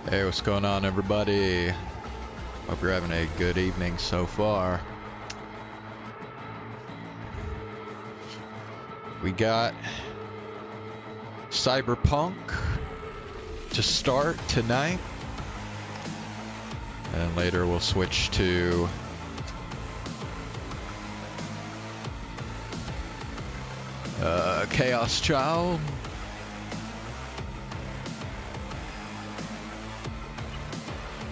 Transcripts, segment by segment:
Hey, what's going on, everybody? Hope you're having a good evening so far. We got Cyberpunk to start tonight, and later we'll switch to Chaos Child.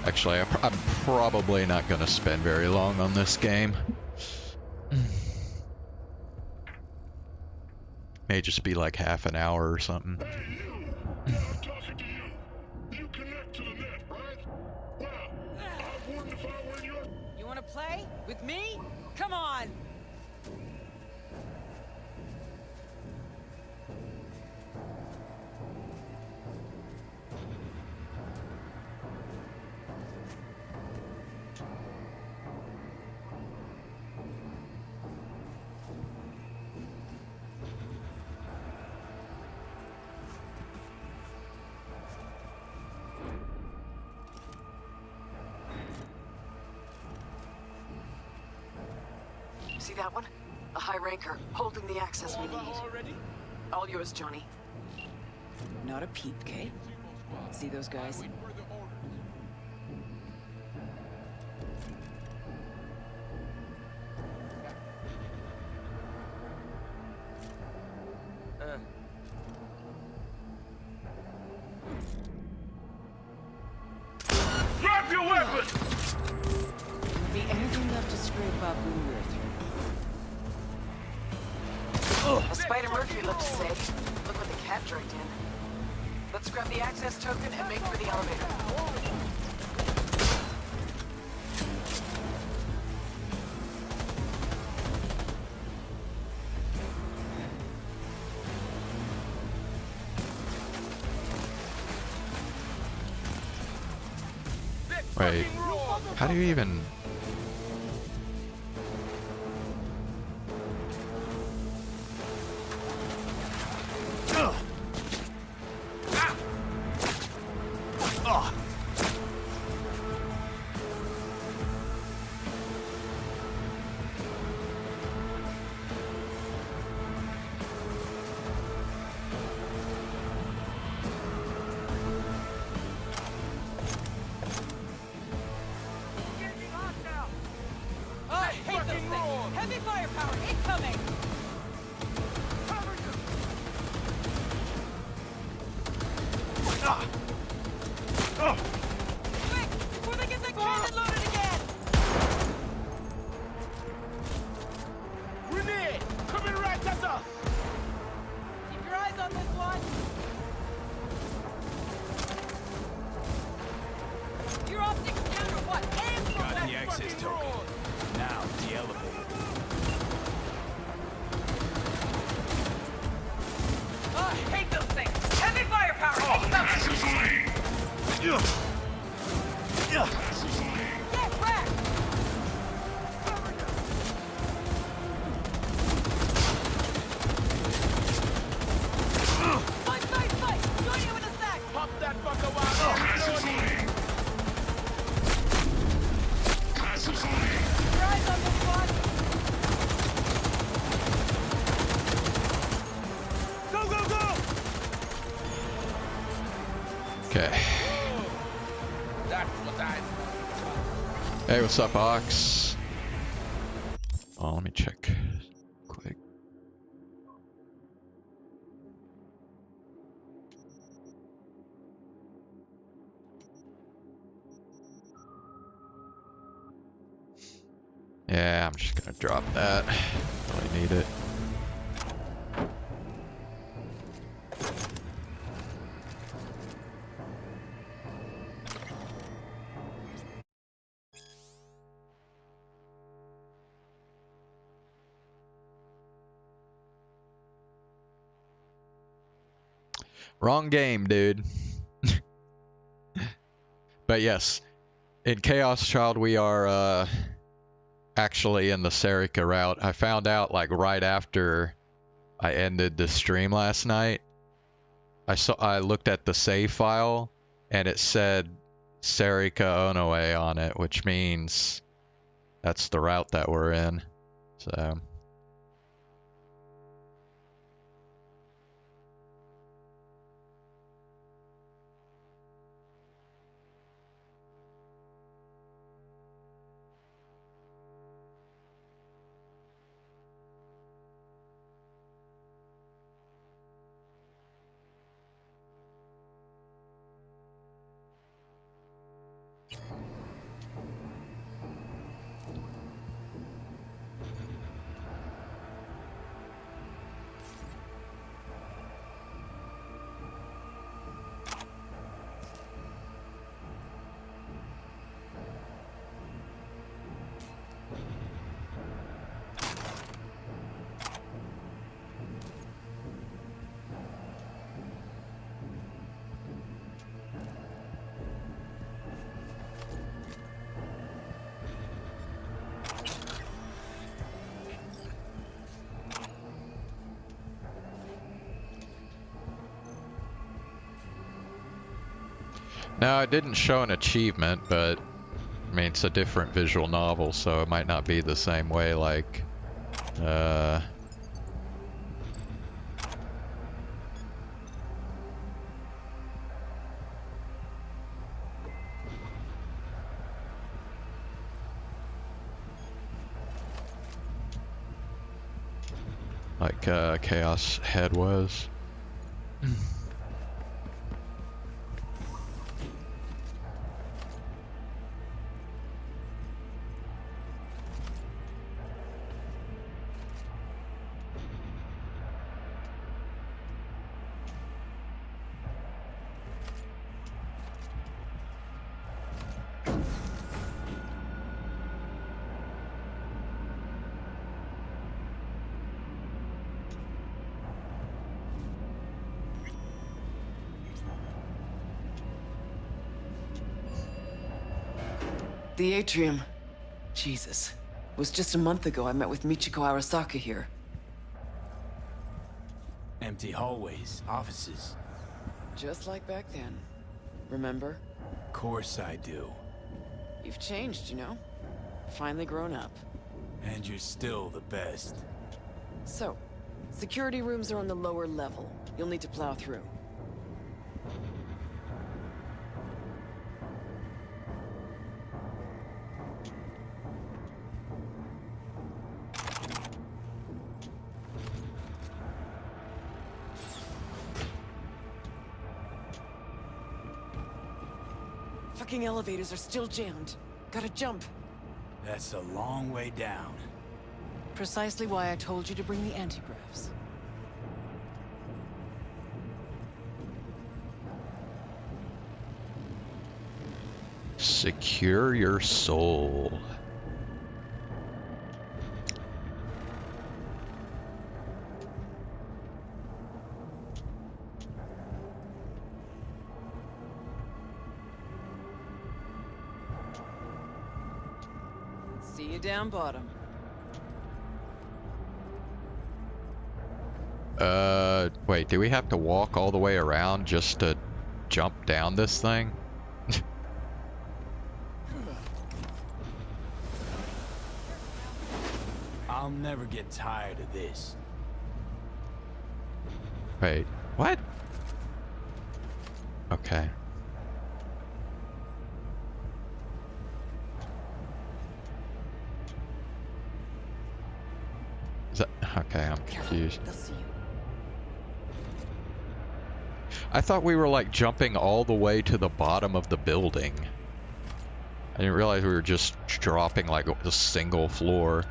Actually, I'm probably not going to spend very long on this game. May just be like half an hour or something. Hey, you! I'm talking to you. You connect to the net, right? Well, I wouldn't if I were your... You wanna play? With me? Come on! See that one? A high ranker, holding the access we need. All yours, Johnny. Not a peep, Kay. See those guys? Drop your weapon! Be anything left to scrape up when we're through. As Spider Murphy looked to say, look what the cat dragged in. Let's grab the access token and make for the elevator. Wait, how do you even... Okay. That's what I... Hey, what's up, Ox? Oh, let me check quick. Yeah, I'm just gonna drop that. Really need it. Wrong game, dude. But yes, in Chaos Child we are actually in the Serika route. I found out like right after I ended the stream last night. I looked at the save file and it said Serika Onoe on it, which means that's the route that we're in. So no, it didn't show an achievement, but I mean it's a different visual novel, so it might not be the same way like Chaos Head was. The atrium. Jesus. It was just a month ago I met with Michiko Arasaka here. Empty hallways, offices. Just like back then. Remember? Course I do. You've changed, you know? Finally grown up. And you're still the best. So, security rooms are on the lower level. You'll need to plow through. Fucking elevators are still jammed. Gotta jump. That's a long way down. Precisely why I told you to bring the antigraphs. Secure your soul. See you down bottom. Wait, do we have to walk all the way around just to jump down this thing? I'll never get tired of this. Wait, what? Okay. Okay, I'm confused. They'll see you. I thought we were like jumping all the way to the bottom of the building. I didn't realize we were just dropping like a single floor.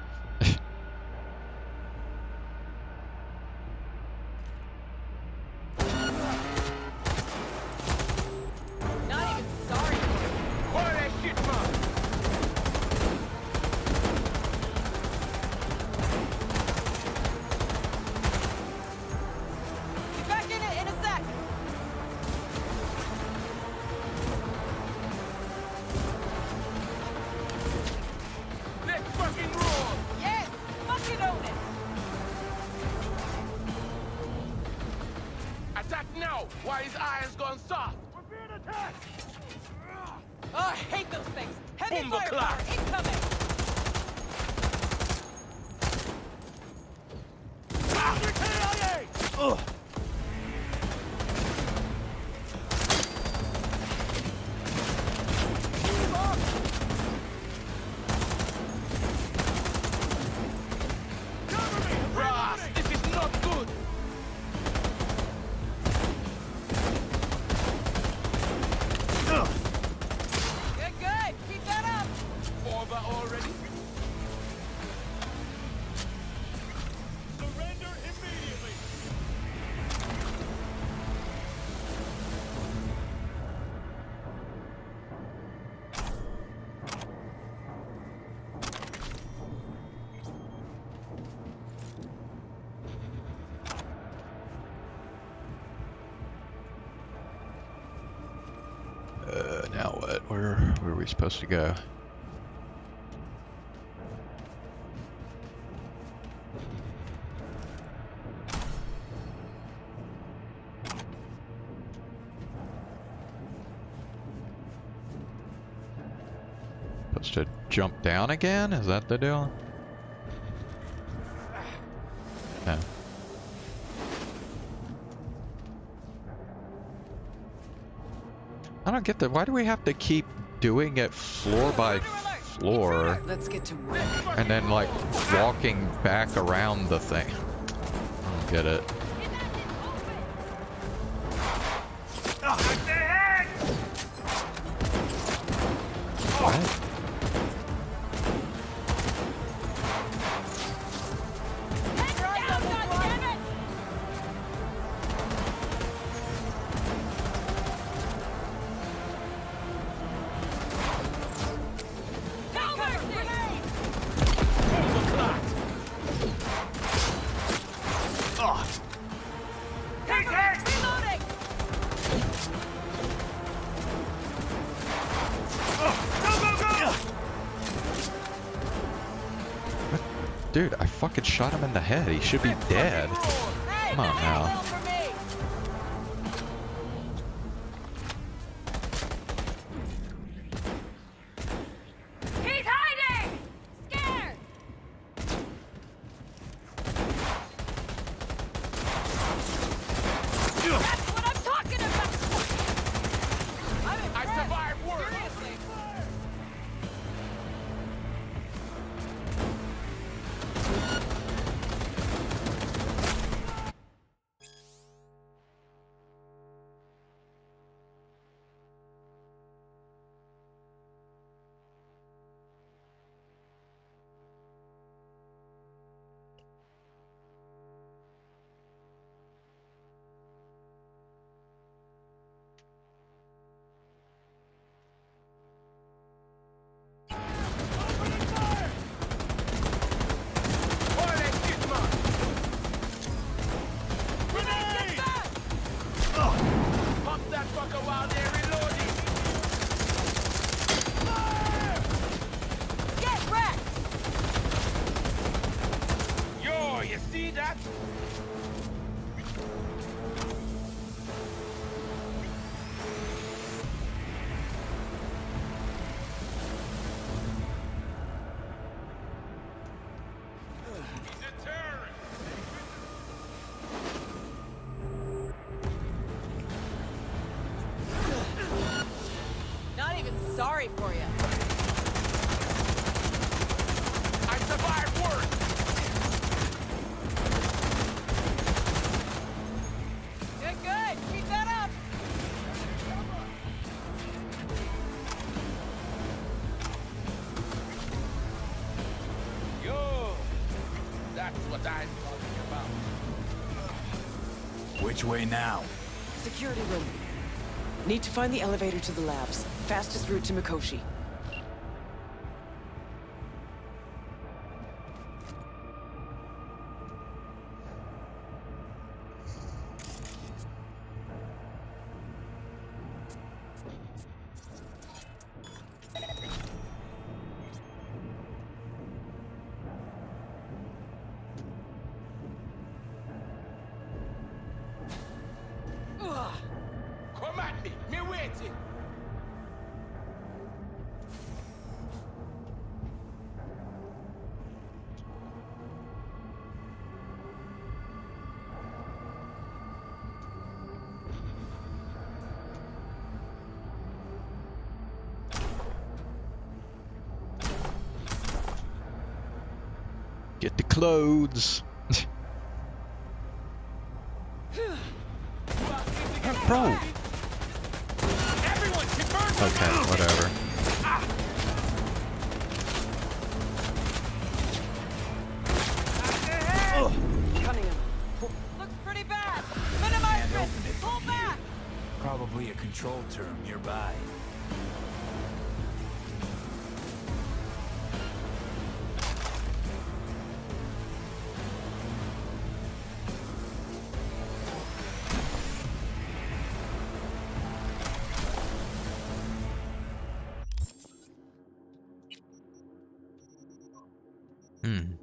Not even sorry for it. Where that shit from? Be back in it in a sec. Let's fucking roll! Yes, fucking own it. Attack now! While his eyes gone soft! We're being attacked! Oh, I hate those things. Heavy Bumbo firepower clock. incoming. Ugh! Ross, this is not good! Good, good. Keep that up. Over already? Surrender immediately! Now what? Where are we supposed to go? Supposed to jump down again? Is that the deal? No. I don't get that. Why do we have to keep doing it floor by floor Let's get to work. and then like walking back around the thing? I don't get it. What? Dude, I fucking shot him in the head. He should be dead. Come on now. He's hiding! Scared! That's what I'm talking about! I survived worse! Seriously. Where that shit from? Grenade! Pop that fucker while they're reloading! Get wrecked! Yo, you see that? He's a terrorist! Not even sorry for you. I survived worse! That's what I'm talking about. Which way now? Security room. Need to find the elevator to the labs. Fastest route to Mikoshi. Come at me. Me waiting. Get the clothes. Bro. Okay, whatever. Cunningham. Looks pretty bad. Minimize risk. Pull back. Probably a control term nearby. Hmm.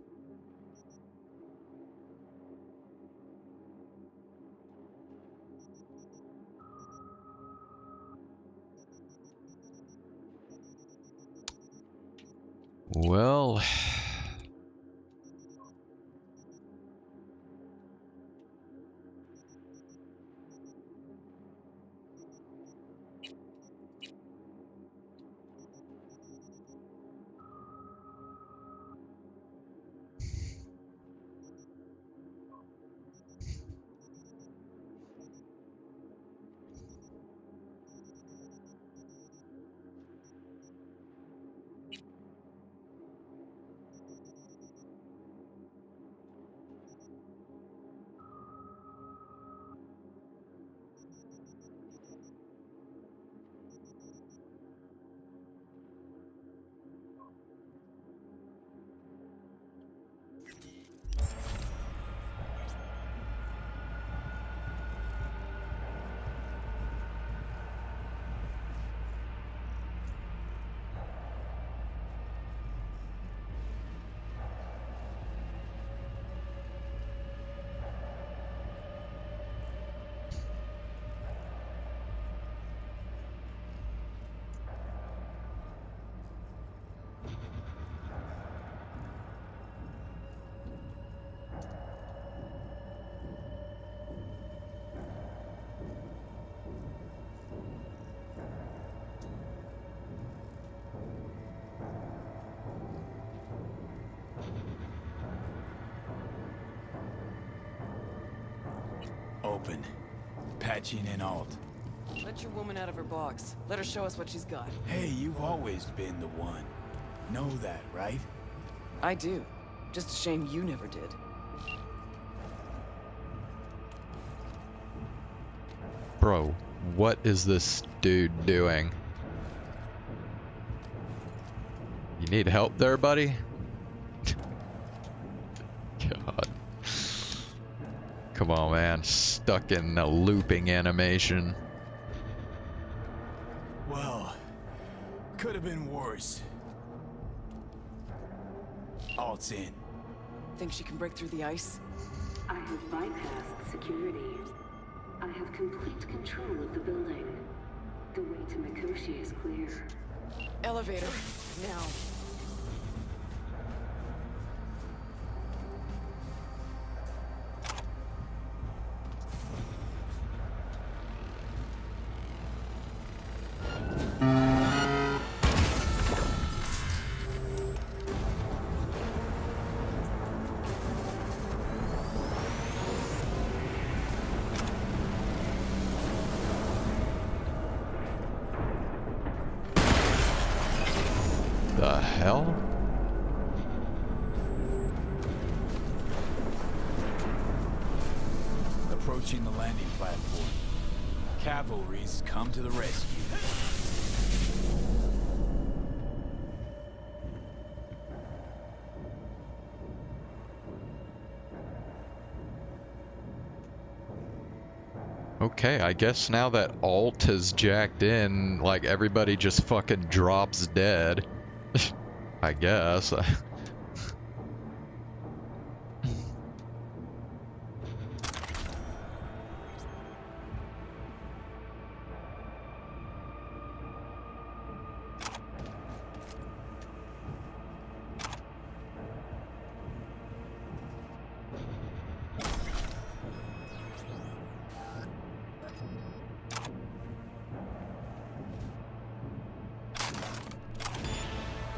Well, Open. Patching in alt. Let your woman out of her box. Let her show us what she's got. Hey, you've always been the one. Know that, right? I do. Just a shame you never did. bro, what is this dude doing? You need help there, buddy? God. Come on, man. Stuck in a looping animation. Well, could have been worse. Alt's in. Think she can break through the ice? I have bypassed security. I have complete control of the building. The way to Mikoshi is clear. Elevator. Now. The approaching the landing platform. Cavalry's come to the rescue. Okay, I guess now that Alt is jacked in, like, everybody just fucking drops dead. I guess.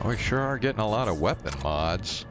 We sure are getting a lot of weapon mods.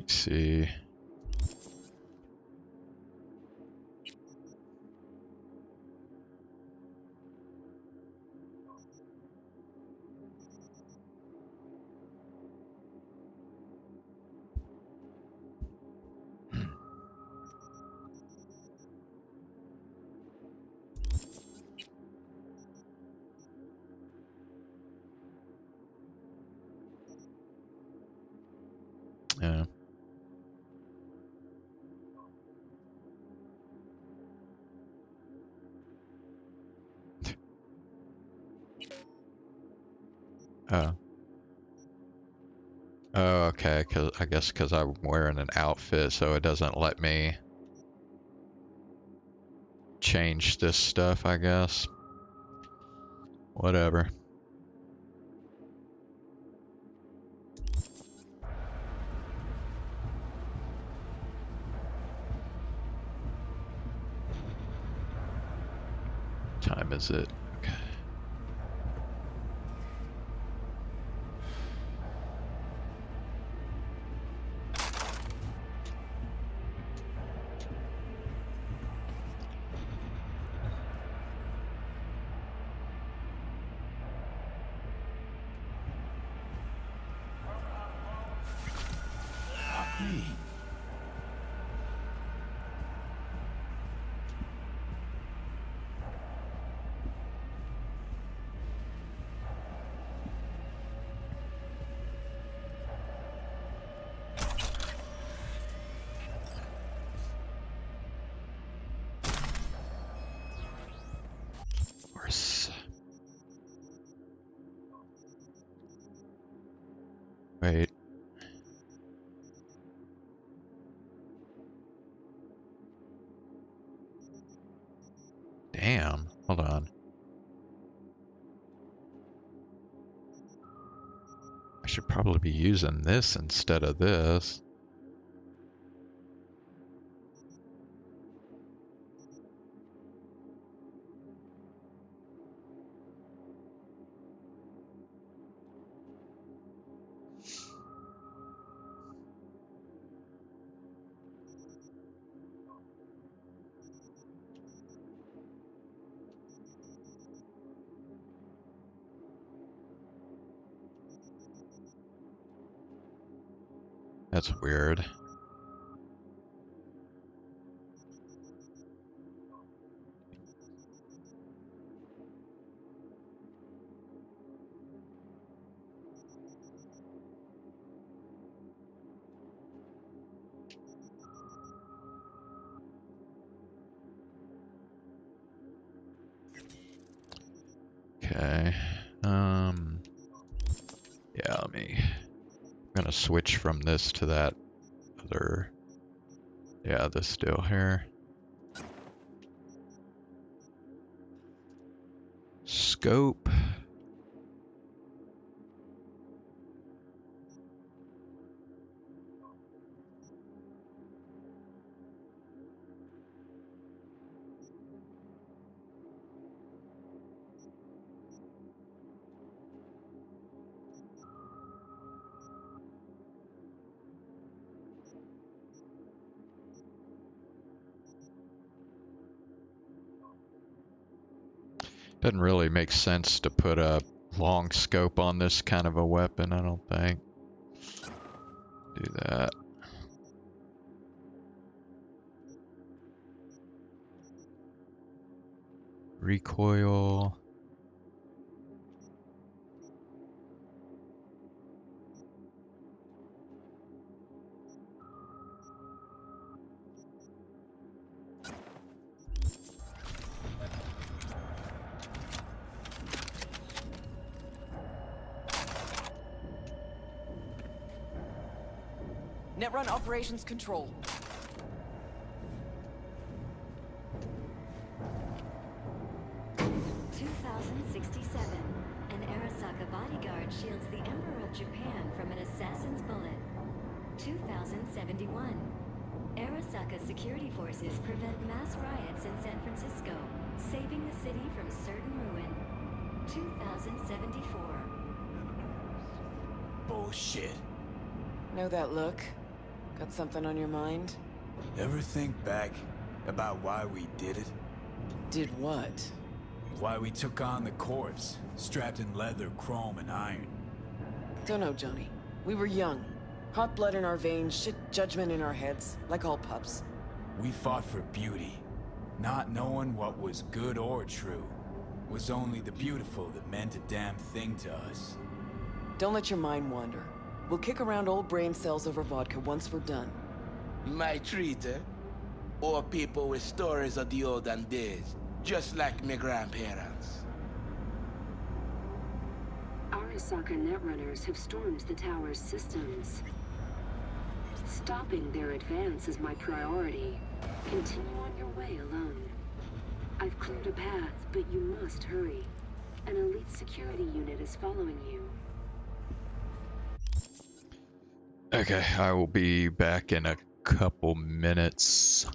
See. Yeah. Oh. Oh, okay, I guess because I'm wearing an outfit, so it doesn't let me change this stuff, I guess. Whatever. Time is it? Okay. Wait. Damn. Hold on. I should probably be using this instead of this. That's weird. Okay. Yeah, I'm gonna switch from this to that other. Yeah, this still here. Scope. Doesn't really make sense to put a long scope on this kind of a weapon, I don't think. Do that. Recoil. Netrun Operations Control. An Arasaka bodyguard shields the Emperor of Japan from an assassin's bullet. 2071. Arasaka security forces prevent mass riots in San Francisco, saving the city from certain ruin. 2074. Bullshit. Know that look? Got something on your mind? Ever think back about why we did it? Did what? Why we took on the corpse, strapped in leather, chrome, and iron. Don't know, Johnny. We were young. Hot blood in our veins, shit judgment in our heads, like all pups. We fought for beauty, not knowing what was good or true. It was only the beautiful that meant a damn thing to us. Don't let your mind wander. We'll kick around old brain cells over vodka once we're done. My treat, eh? Or people with stories of the olden days, just like my grandparents. Arasaka netrunners have stormed the tower's systems. Stopping their advance is my priority. Continue on your way alone. I've cleared a path, but you must hurry. An elite security unit is following you. Okay, I will be back in a couple minutes.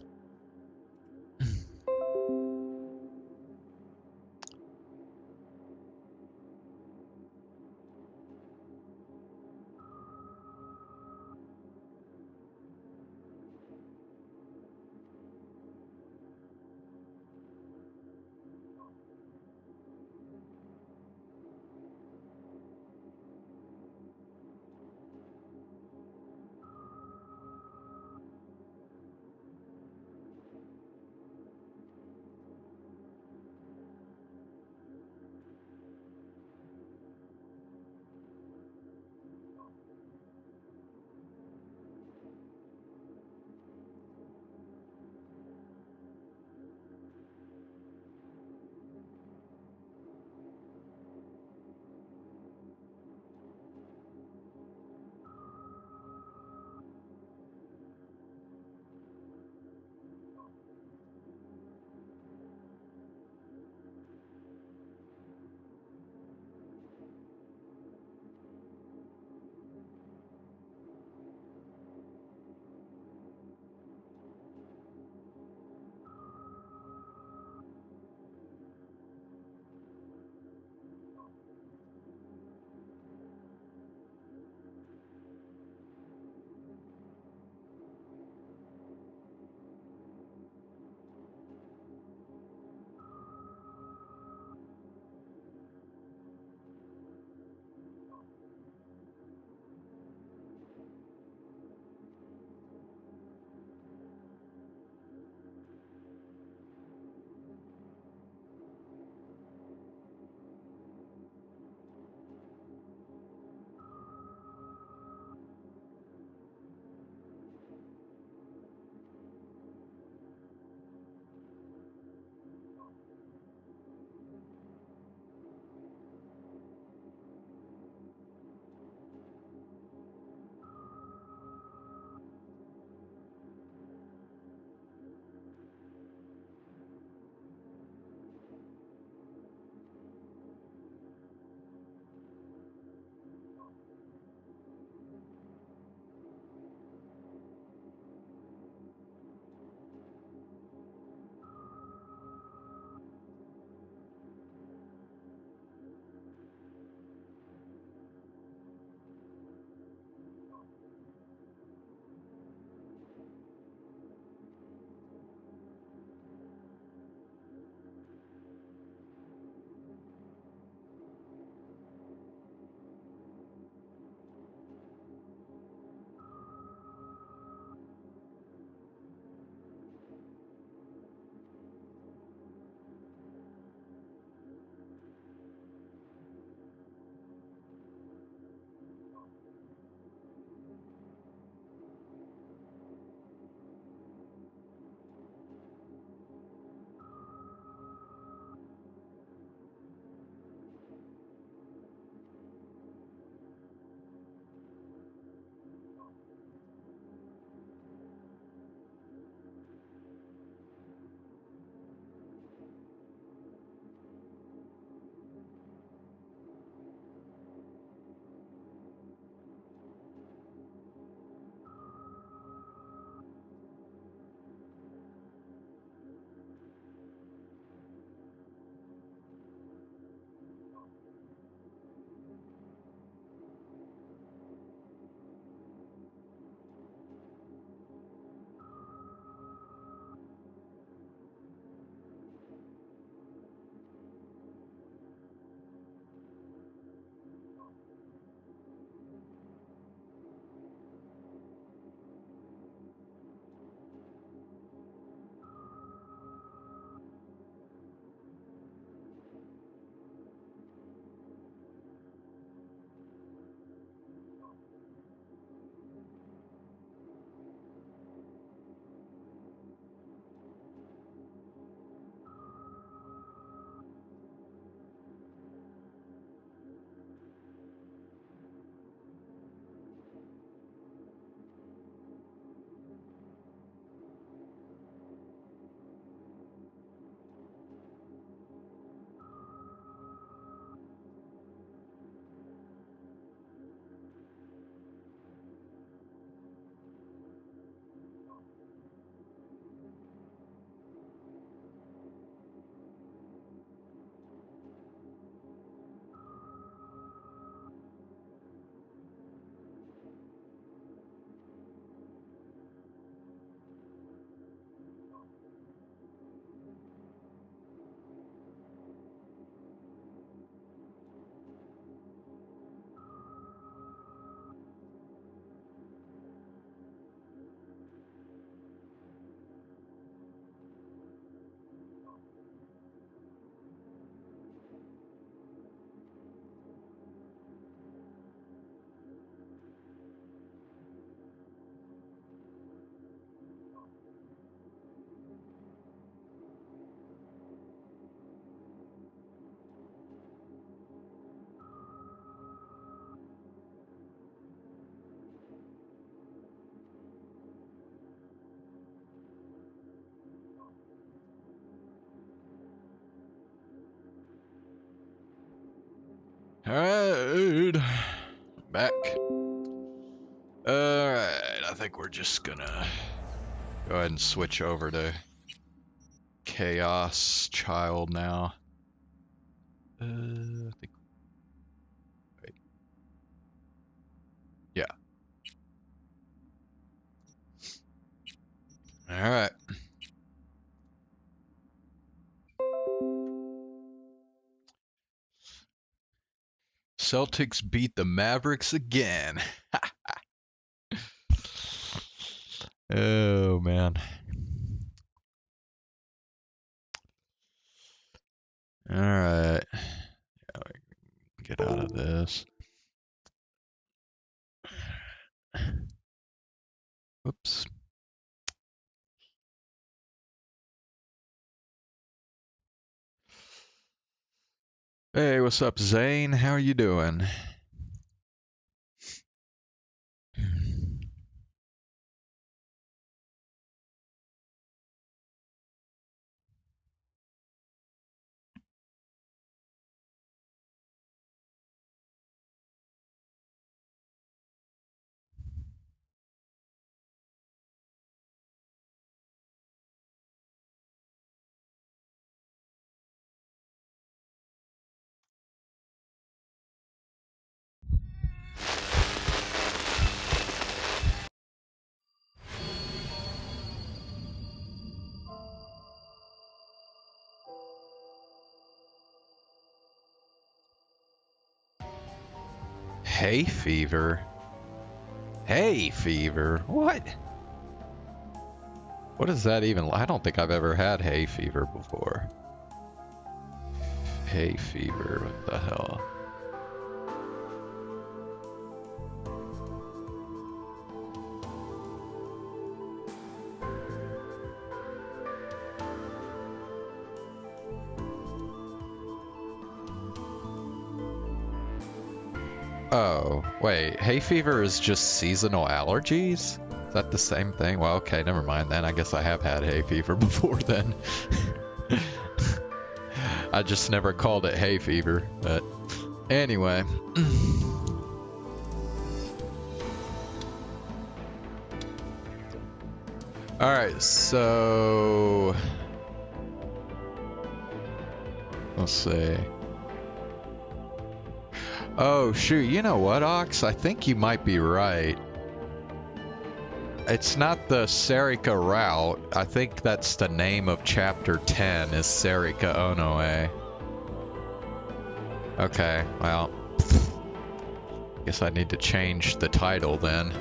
Alright. Back. Alright, I think we're just gonna go ahead and switch over to Chaos Child now. I think, wait. Yeah. Alright. Celtics beat the Mavericks again. Oh, man. Alright. Get out of this. Oops. Hey, what's up, Zane? How are you doing? Hay fever? Hay fever? What? What is that even? I don't think I've ever had hay fever before. Hay fever, what the hell? Oh, wait, hay fever is just seasonal allergies? Is that the same thing? Well, okay, never mind then. I guess I have had hay fever before then. I just never called it hay fever, but anyway. Alright, so... let's see. Oh, shoot, you know what, Ox? I think you might be right. It's not the Serika route. I think that's the name of chapter 10 is Serika Onoe. Okay, well. Guess I need to change the title then.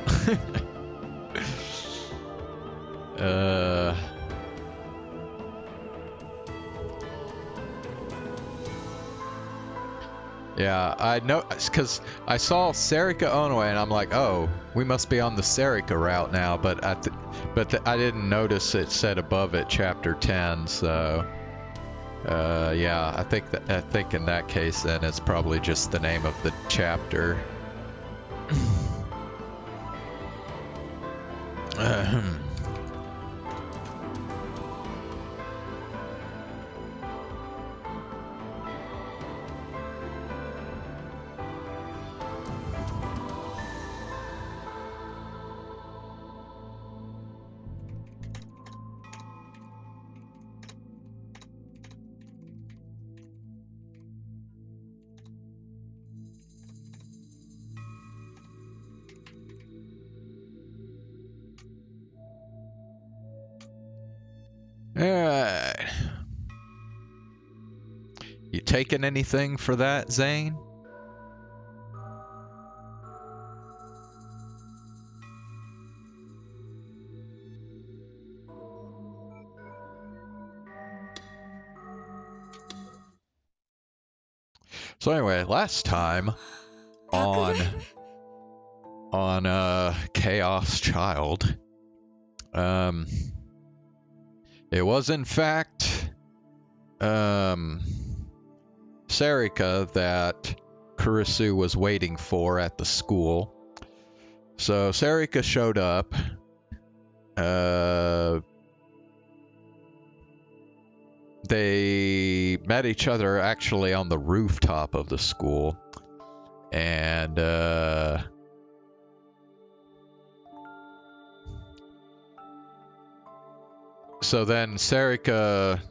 Yeah, I know, because I saw Serika Onoe and I'm like, oh, we must be on the Serika route now, but I didn't notice it said above it chapter 10, so yeah, I think in that case then it's probably just the name of the chapter. Alright. You taking anything for that, Zane? So anyway, last time on Chaos Child, it was in fact Serika that Kurisu was waiting for at the school. So Serika showed up. They met each other actually on the rooftop of the school. And so then Serika,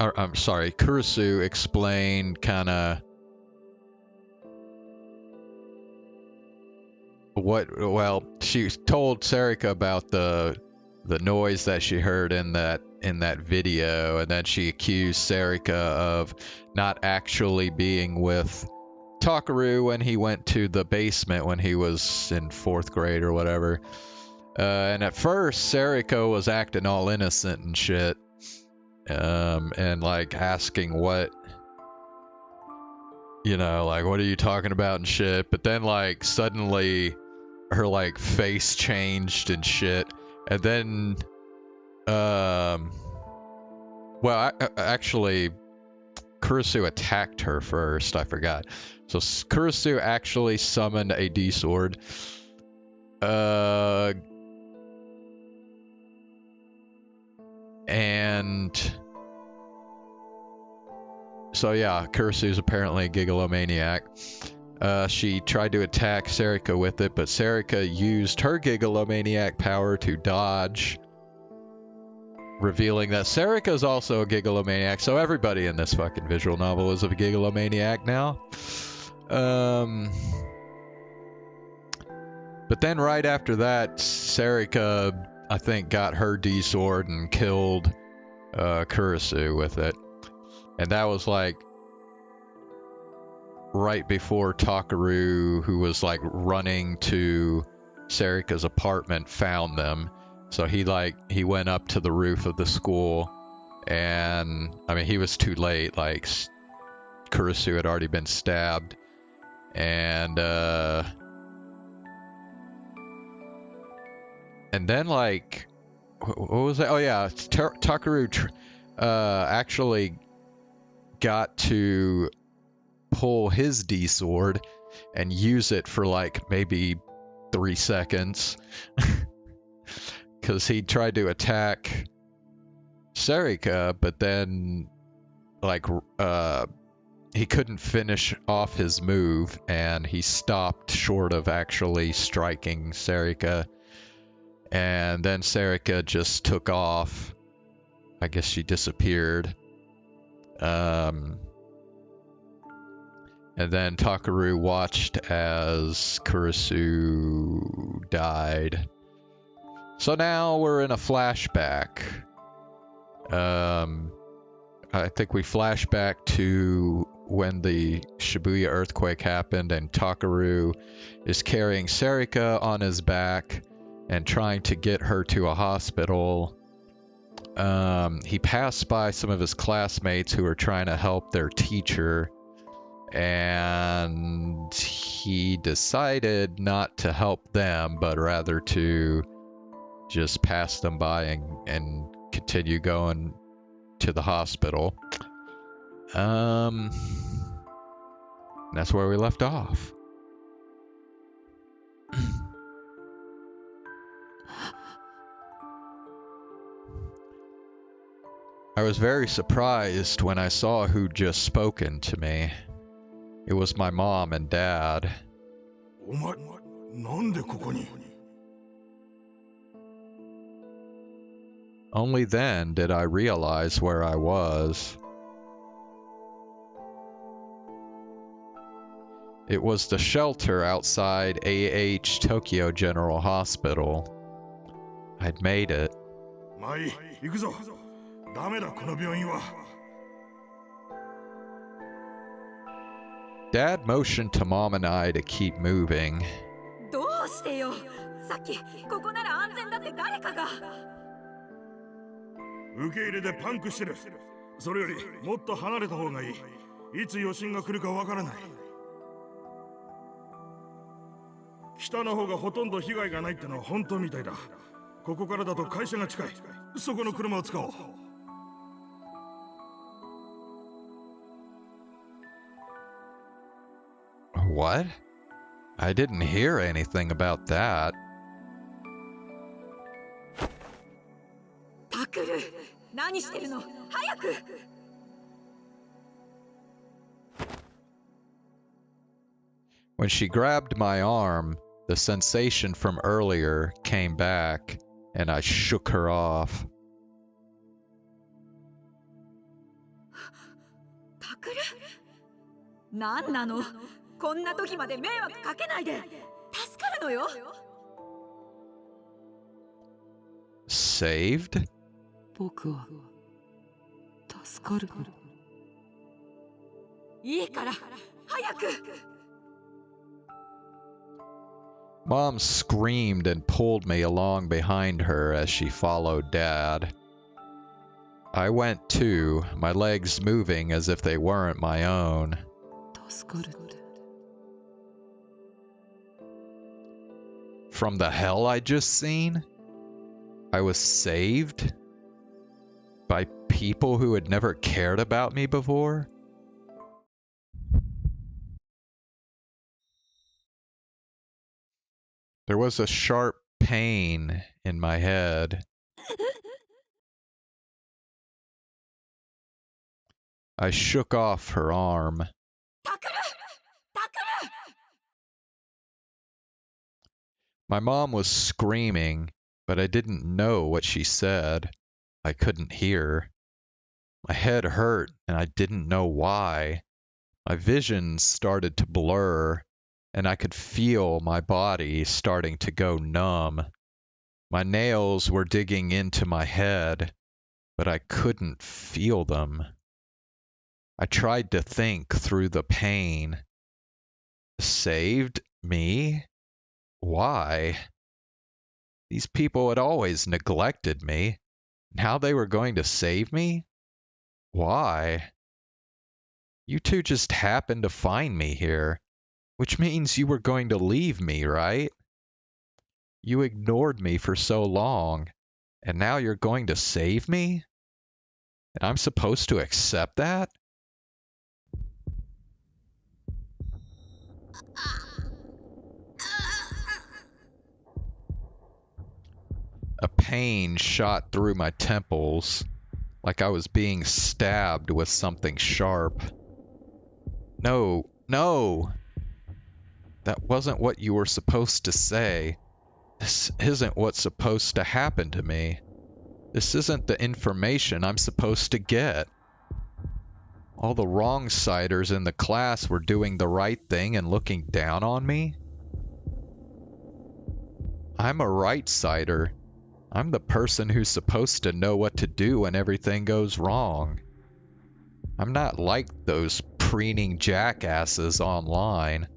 or I'm sorry, Kurisu explained kind of she told Serika about the noise that she heard in that video, and then she accused Serika of not actually being with Takaru when he went to the basement when he was in 4th grade or whatever. And at first, Serika was acting all innocent and shit, and like asking what, like, what are you talking about and shit. But then like suddenly her like face changed and shit, and then actually Kurisu attacked her first. I forgot. So Kurisu actually summoned a D-sword. And so yeah, Kurisu's apparently a gigalomaniac. She tried to attack Serika with it, but Serika used her gigalomaniac power to dodge, revealing that Serika is also a gigalomaniac. So everybody in this fucking visual novel is a gigalomaniac now. But then right after that, Serika, I think, got her D-sword and killed Kurisu with it. And that was like right before Takaru, who was like running to Serika's apartment, found them. So he went up to the roof of the school, and I mean, he was too late. Like Kurisu had already been stabbed, and then like, what was that? Oh yeah, Takaru actually got to pull his D-sword and use it for like maybe 3 seconds. Because he tried to attack Serika, but then like he couldn't finish off his move, and he stopped short of actually striking Serika. And then Serika just took off. I guess she disappeared. And then Takaru watched as Kurisu died. So now we're in a flashback. I think we flash back to when the Shibuya earthquake happened, and Takaru is carrying Serika on his back and trying to get her to a hospital. He passed by some of his classmates who were trying to help their teacher, and he decided not to help them, but rather to just pass them by and continue going to the hospital. That's where we left off. I was very surprised when I saw who'd just spoken to me. It was my mom and dad. Only then did I realize where I was. It was the shelter outside AH Tokyo General Hospital. I'd made it. Dad motioned to Mom and I to keep moving. What? I didn't hear anything about that. When she grabbed my arm, the sensation from earlier came back, and I shook her off. タクル？なんなの？こんな時まで迷惑かけないで。助かるのよ。Saved? 僕は助かる。いいから早く。Mom screamed and pulled me along behind her as she followed Dad. I went too, my legs moving as if they weren't my own. 助かるって。 From the hell I just seen? I was saved? By people who had never cared about me before? There was a sharp pain in my head. I shook off her arm. タクル！タクル！ My mom was screaming, but I didn't know what she said. I couldn't hear. My head hurt, and I didn't know why. My vision started to blur, and I could feel my body starting to go numb. My nails were digging into my head, but I couldn't feel them. I tried to think through the pain. Saved me? Why? These people had always neglected me. Now they were going to save me? Why? You two just happened to find me here, which means you were going to leave me, right? You ignored me for so long, and now you're going to save me? And I'm supposed to accept that? A pain shot through my temples, like I was being stabbed with something sharp. No, no! That wasn't what you were supposed to say. This isn't what's supposed to happen to me. This isn't the information I'm supposed to get. All the wrong-siders in the class were doing the right thing and looking down on me? I'm a right-sider. I'm the person who's supposed to know what to do when everything goes wrong. I'm not like those preening jackasses online.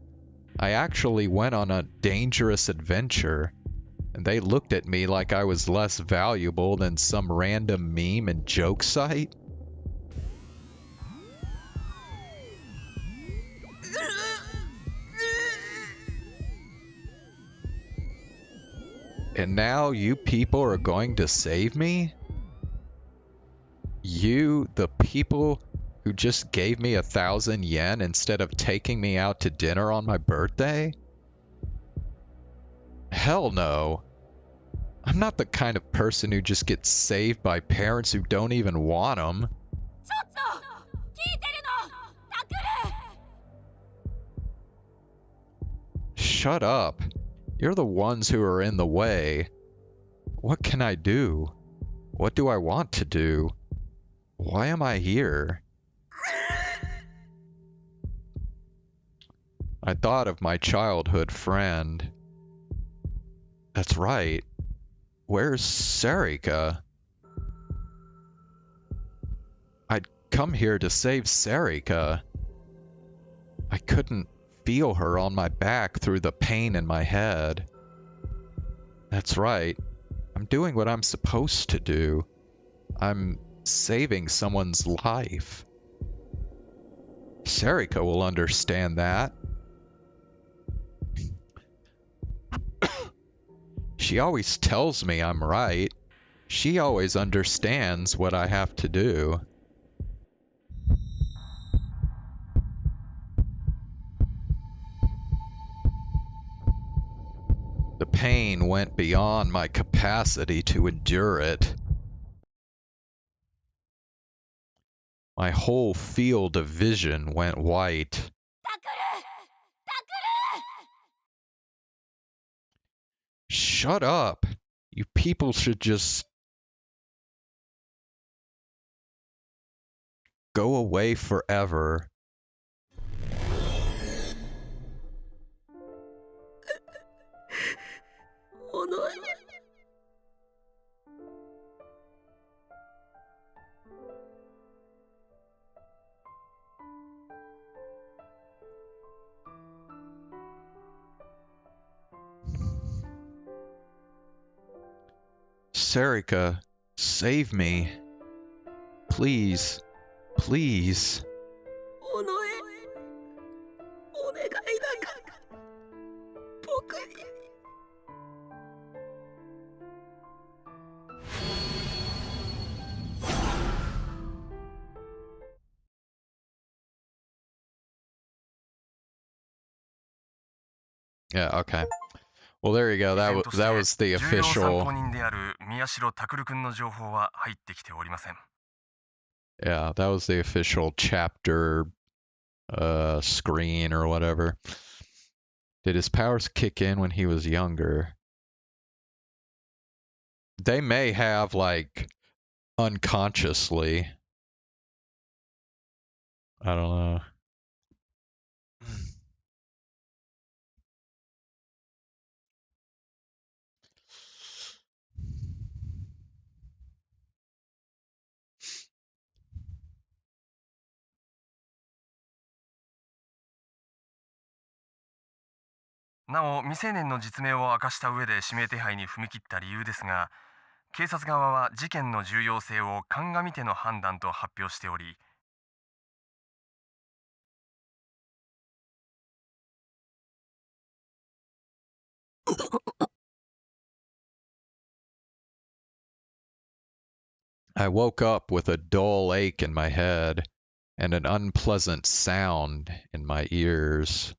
I actually went on a dangerous adventure, and they looked at me like I was less valuable than some random meme and joke site. And now you people are going to save me? You, the people who just gave me 1,000 yen instead of taking me out to dinner on my birthday? Hell no. I'm not the kind of person who just gets saved by parents who don't even want them. ちょっと！聞いてるの！タクル！ Shut up. You're the ones who are in the way. What can I do? What do I want to do? Why am I here? I thought of my childhood friend. That's right. Where's Serika? I'd come here to save Serika. I couldn't feel her on my back through the pain in my head. That's right. I'm doing what I'm supposed to do. I'm saving someone's life. Serika will understand that. She always tells me I'm right. She always understands what I have to do. The pain went beyond my capacity to endure it. My whole field of vision went white. タクル！タクル！ Shut up. You people should just go away forever. Serika, save me. Please. Please. Yeah, okay. Well, there you go. That was the official. Yeah, that was the official chapter screen or whatever. Did his powers kick in when he was younger? They may have, like, unconsciously. I don't know.なお、未成年の実名を明かした上で指名手配に踏み切った理由ですが、警察側は事件の重要性を鑑みての判断と発表しており、I woke up with a dull ache in my head and an unpleasant sound in my ears.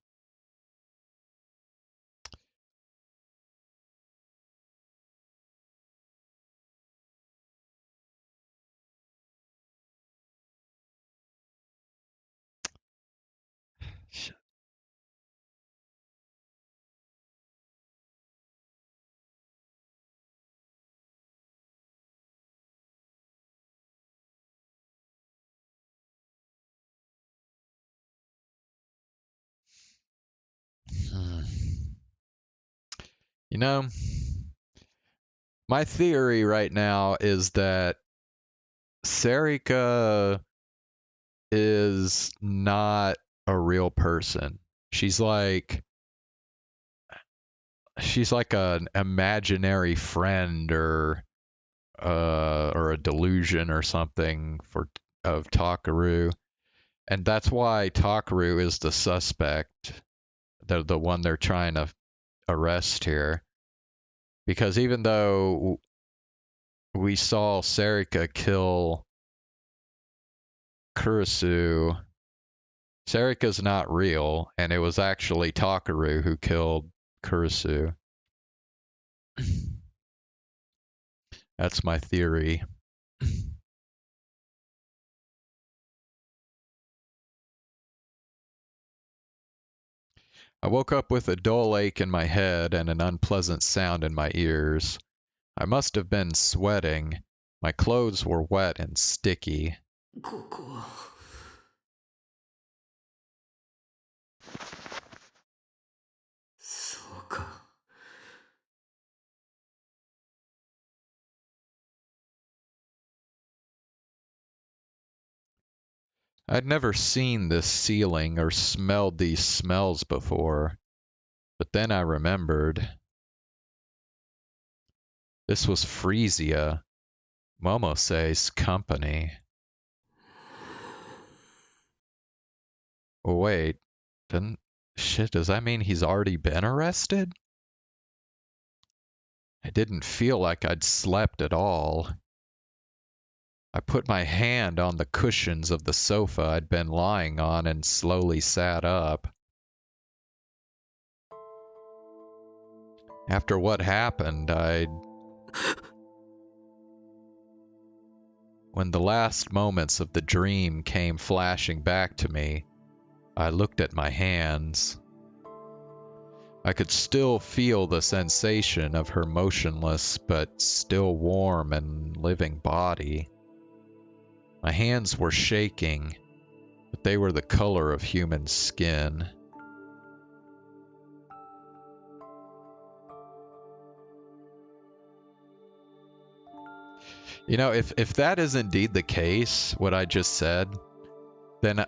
You know, my theory right now is that Serika is not a real person. She's like an imaginary friend or a delusion or something of Takaru. And that's why Takaru is the suspect, the one they're trying to arrest here. Because even though we saw Serika kill Kurisu, Serika's not real, and it was actually Takaru who killed Kurisu. That's my theory. I woke up with a dull ache in my head and an unpleasant sound in my ears. I must have been sweating. My clothes were wet and sticky. I'd never seen this ceiling or smelled these smells before, but then I remembered. This was Frisia, Momose's company. Oh, wait, does that mean he's already been arrested? I didn't feel like I'd slept at all. I put my hand on the cushions of the sofa I'd been lying on and slowly sat up. After what happened, When the last moments of the dream came flashing back to me, I looked at my hands. I could still feel the sensation of her motionless but still warm and living body. My hands were shaking, but they were the color of human skin. You know, if that is indeed the case, what I just said, then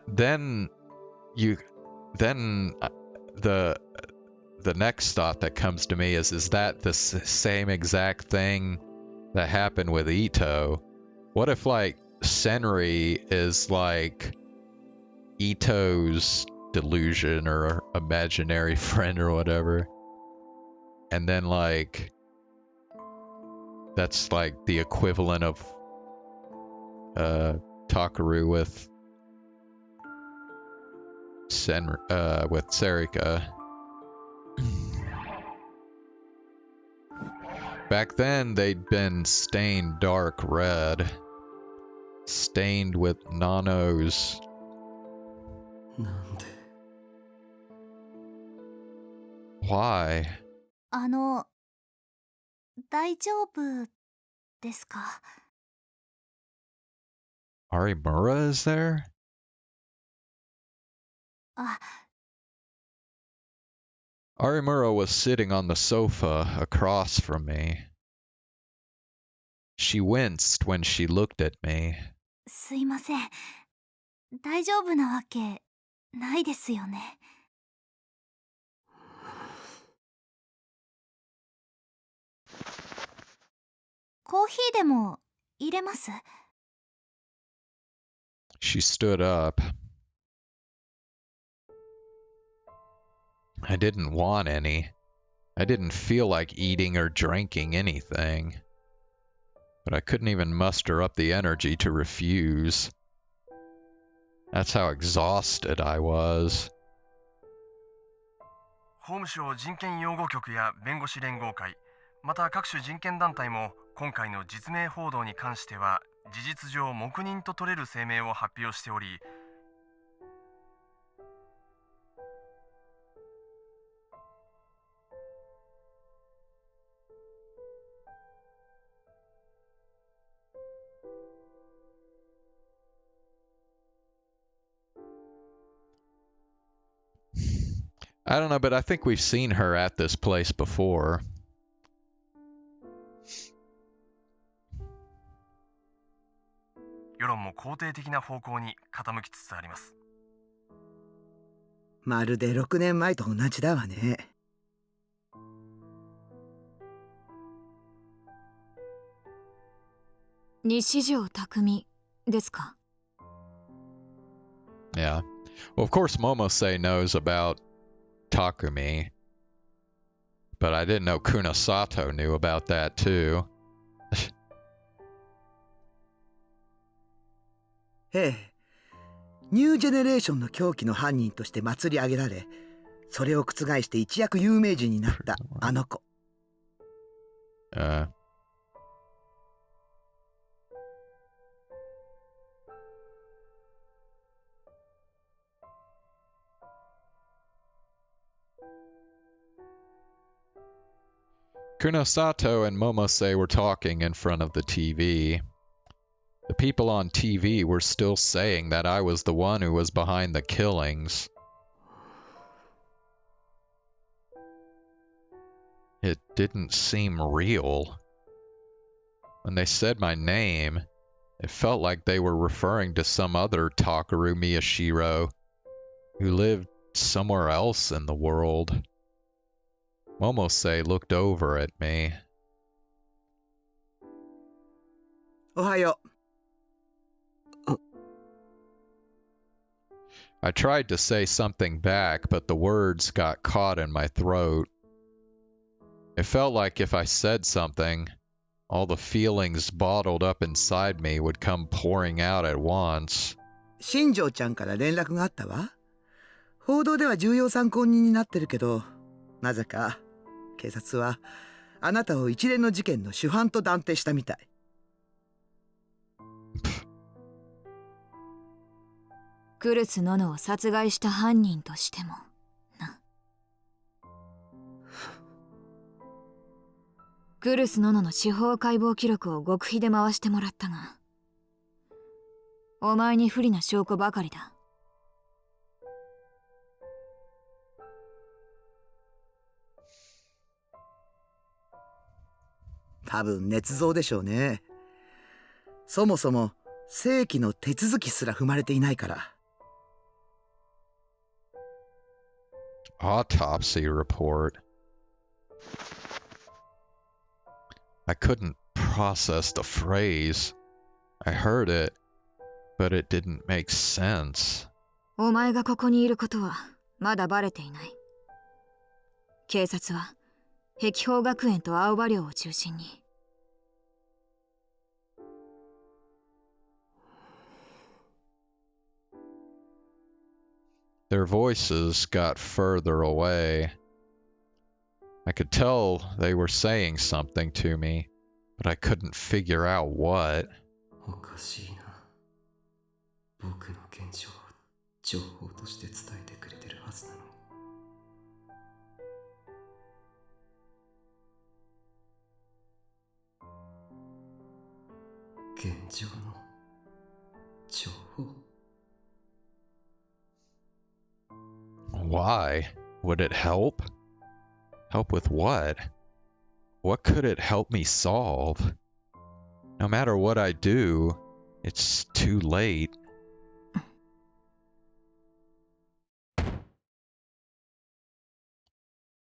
the next thought that comes to me is that the same exact thing that happened with Ito? What if, like, Senri is like Ito's delusion or imaginary friend or whatever, and then, like, that's like the equivalent of Takaru with Serika. Back then, they'd been stained dark red, stained with Nano's. Why? 大丈夫ですか? Arimura is there? あ、 Arimura was sitting on the sofa across from me. She winced when she looked at me. すいません。大丈夫なわけないですよね。コーヒーでも入れます? She stood up. I didn't want any. I didn't feel like eating or drinking anything. But I couldn't even muster up the energy to refuse. That's how exhausted I was. 法務省人権擁護局や弁護士連合会、また各種人権団体も今回の実名報道に関しては事実上黙認と取れる声明を発表しており、I don't know, but I think we've seen her at this place before. 世論も肯定的な方向に傾きつつあります。まるで6年前と同じだわね。西條匠ですか? Yeah. Well, of course, Momose knows about Takumi. But I didn't know Kunasato knew about that too. ええ。ニュージェネレーションの狂気の犯人として祭り上げられ、それを覆して一躍有名人になったあの子。Kunosato and Momose were talking in front of the TV. The people on TV were still saying that I was the one who was behind the killings. It didn't seem real. When they said my name, it felt like they were referring to some other Takaru Miyashiro who lived somewhere else in the world. Momose looked over at me. おはよう。I tried to say something back, but the words got caught in my throat. It felt like if I said something, all the feelings bottled up inside me would come pouring out at once. 新庄ちゃんから連絡があったわ。報道では重要参考人になってるけど、なぜか警察はあなたを一連の事件の主犯と断定したみたい。クルス・ノノを殺害した犯人としてもな。グルス・ノノの司法解剖記録を極秘で回してもらったが、お前に不利な証拠ばかりだ。多分捏造でしょうね。そもそも正規の手続きすら踏まれていないから。Autopsy report. I couldn't process the phrase. I heard it, but it didn't make sense. お前がここにいることはまだバレていない。警察は碧峰学園と青葉寮を中心に。Their voices got further away. I could tell they were saying something to me, but I couldn't figure out what. おかしいな。僕の現状を情報として伝えてくれてるはずなのに。現状の情報。Why? Would it help? Help with what? What could it help me solve? No matter what I do, it's too late.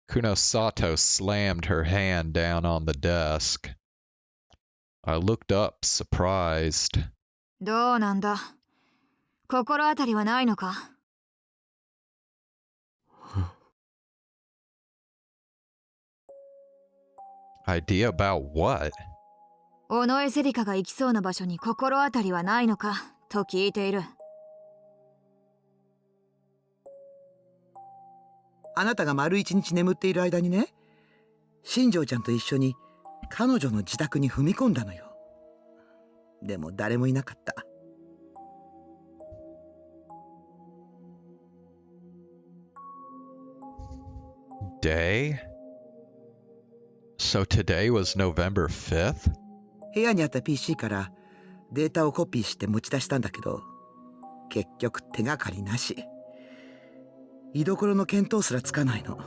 Kunosato slammed her hand down on the desk. I looked up, surprised. どうなんだ。心当たりはないのか。Idea about what? 尾上セリカが行きそうな場所に心当たりはないのかと聞いている。あなたが丸一日眠っている間にね、新庄ちゃんと一緒に彼女の自宅に踏み込んだのよ。でも誰もいなかった。Day? So today was November 5th? 部屋にあった PC からデータをコピーして持ち出したんだけど、結局手がかりなし。居所の見当すらつかないの。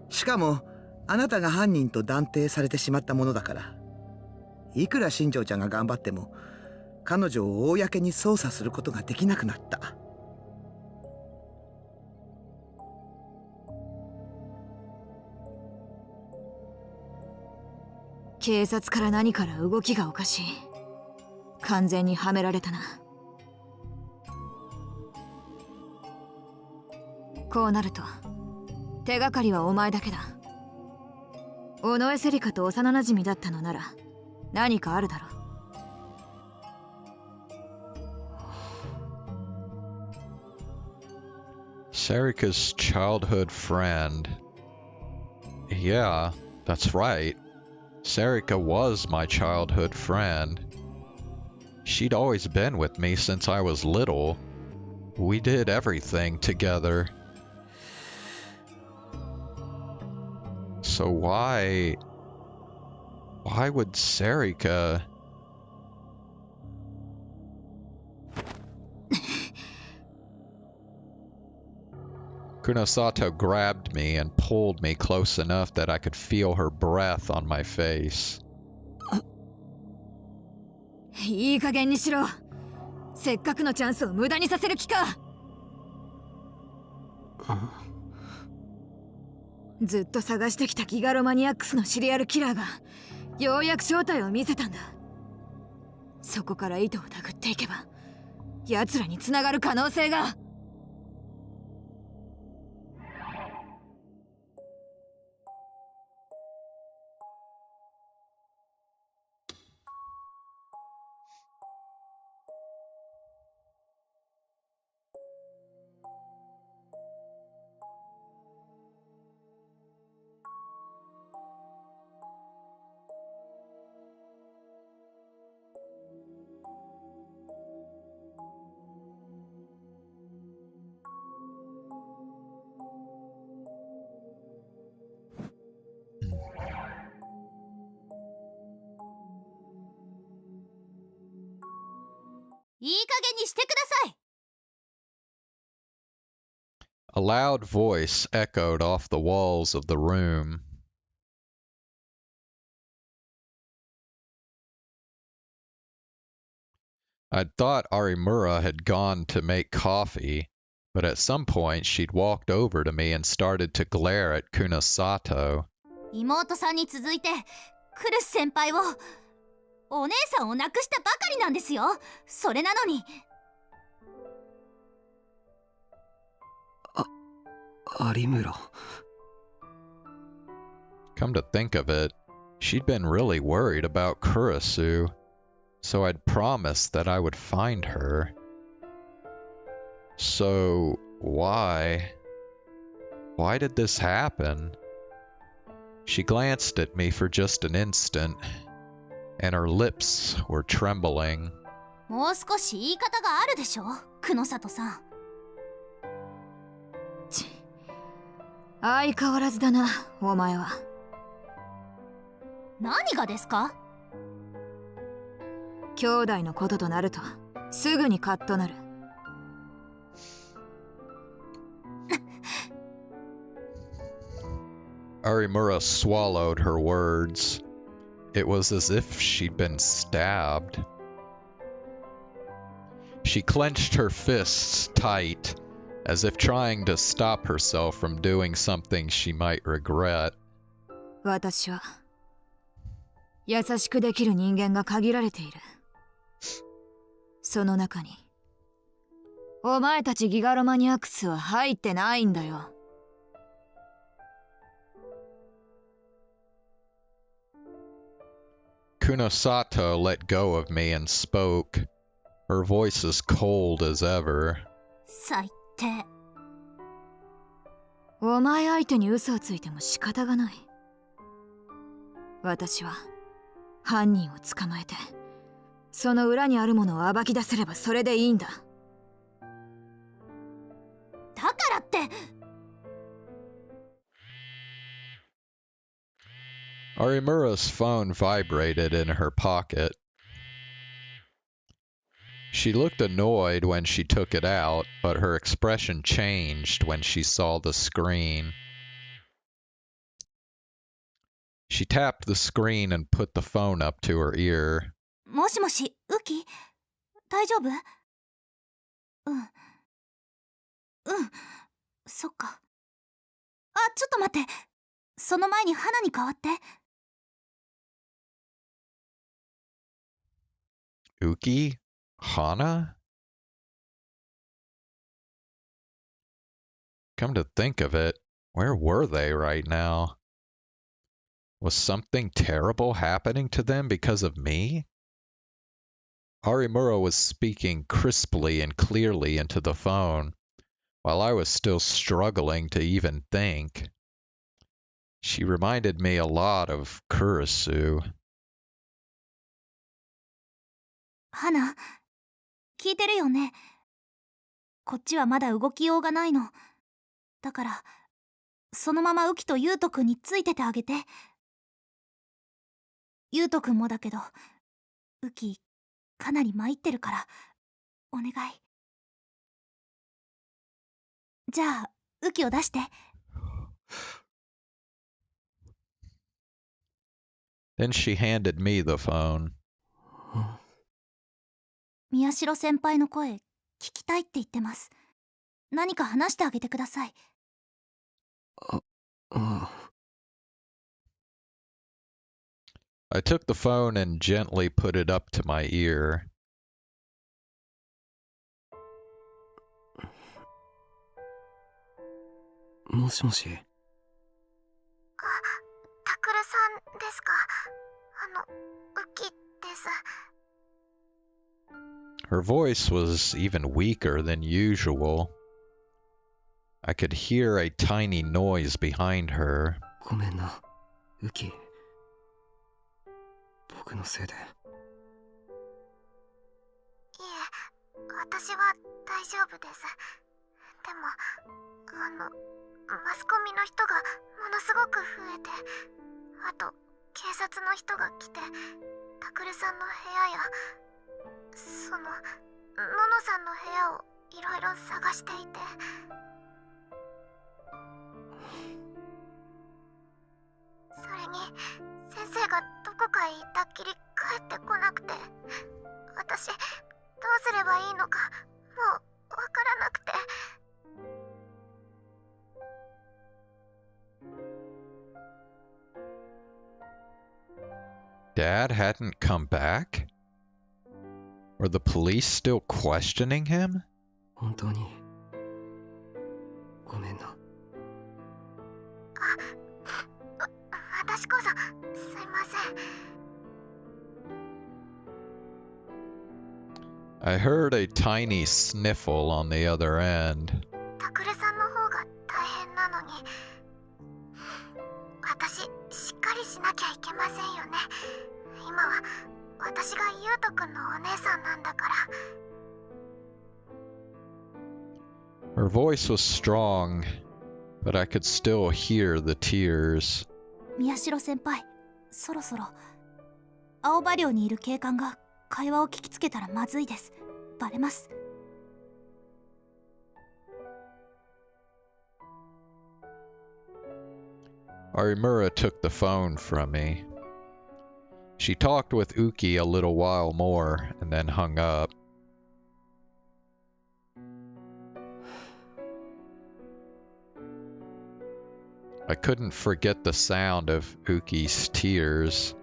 しかもあなたが犯人と断定されてしまったものだから、いくら新庄ちゃんが頑張っても彼女を公に捜査することができなくなった。警察から何から動きがおかしい。完全にはめられたな。こうなると手がかりはお前だけだ。尾上セリカと幼馴染だったのなら何かあるだろう。Serika's childhood friend. Yeah, that's right. Serika was my childhood friend. She'd always been with me since I was little. We did everything together. So why would Serika... Kunosato grabbed me and pulled me close enough that I could feel her breath on my face. いい加減にしろ。せっかくのチャンスを無駄にさせる気か。ずっと探してきたギガロマニアックスのシリアルキラーがようやく正体を見せたんだ。そこから糸をたぐっていけば奴らに繋がる可能性が。いい加減にしてください。 A loud voice echoed off the walls of the room. I'd thought Arimura had gone to make coffee, but at some point she'd walked over to me and started to glare at Kunasato. 妹さんに続いてクルス先輩を、お姉さんを亡くしたばかりなんですよ。それなのに。有村。 Come to think of it, she'd been really worried about Kurisu, so I'd promised that I would find her. So, why? Why did this happen? She glanced at me for just an instant, and her lips were trembling. もう少し言い方があるでしょ、久野里さん。相変わらずだな、お前は。何がですか？兄弟のこととなるとすぐにカッとなる。Arimura swallowed her words. It was as if she'd been stabbed. She clenched her fists tight, as if trying to stop herself from doing something she might regret. 私は優しくできる人間が限られている。その中にお前たちギガロマニアクスは入ってないんだよ。Kunosato let go of me and spoke, her voice as cold as ever. 最低。お前相手に嘘をついても仕方がない。私は犯人を捕まえて、その裏にあるものを暴き出せればそれでいいんだ。だからって。Arimura's phone vibrated in her pocket. She looked annoyed when she took it out, but her expression changed when she saw the screen. She tapped the screen and put the phone up to her ear. もしもし、ウキ？大丈夫？うん。そっか。あ、ちょっと待って。その前に花に代わって。Uki? Hana? Come to think of it, where were they right now? Was something terrible happening to them because of me? Arimura was speaking crisply and clearly into the phone, while I was still struggling to even think. She reminded me a lot of Kurisu. 花、聞いてるよね。こっちはまだ動きようがないの。だから、そのままウキとユウトくんについててあげて。ユウトくんもだけど、ウキ、かなり参ってるから、お願い。じゃあ、ウキを出して。Then she handed me the phone. 宮代先輩の声、聞きたいって言ってます。何か話してあげてください。I took the phone and gently put it up to my ear. もしもし。タクルさんですか？ウキです。 Her voice was even weaker than usual. I could hear a tiny noise behind her. ごめんな、ウキ。僕のせいで。いえ、私は大丈夫です。でも、マスコミの人がものすごく増えて、あと警察の人が来て、タクルさんの部屋や、野さんの部屋をいろいろ探していて。それに先生がどこかへ行ったっきり帰ってこなくて、私どうすればいいのかもうわからなくて。Dad hadn't come back? Were the police still questioning him? 本当にごめんな。私こそすいません。I heard a tiny sniffle on the other end. タクルさんの方が大変なのに、私しっかりしなきゃいけませんよね。今は私がユウトくんのお姉さんなんだから。Her voice was strong, but I could still hear the tears. 宮代先輩、そろそろ青葉寮にいる警官が会話を聞きつけたらまずいです。バレます。Arimura took the phone from me. She talked with Uki a little while more and then hung up. I couldn't forget the sound of Uki's tears.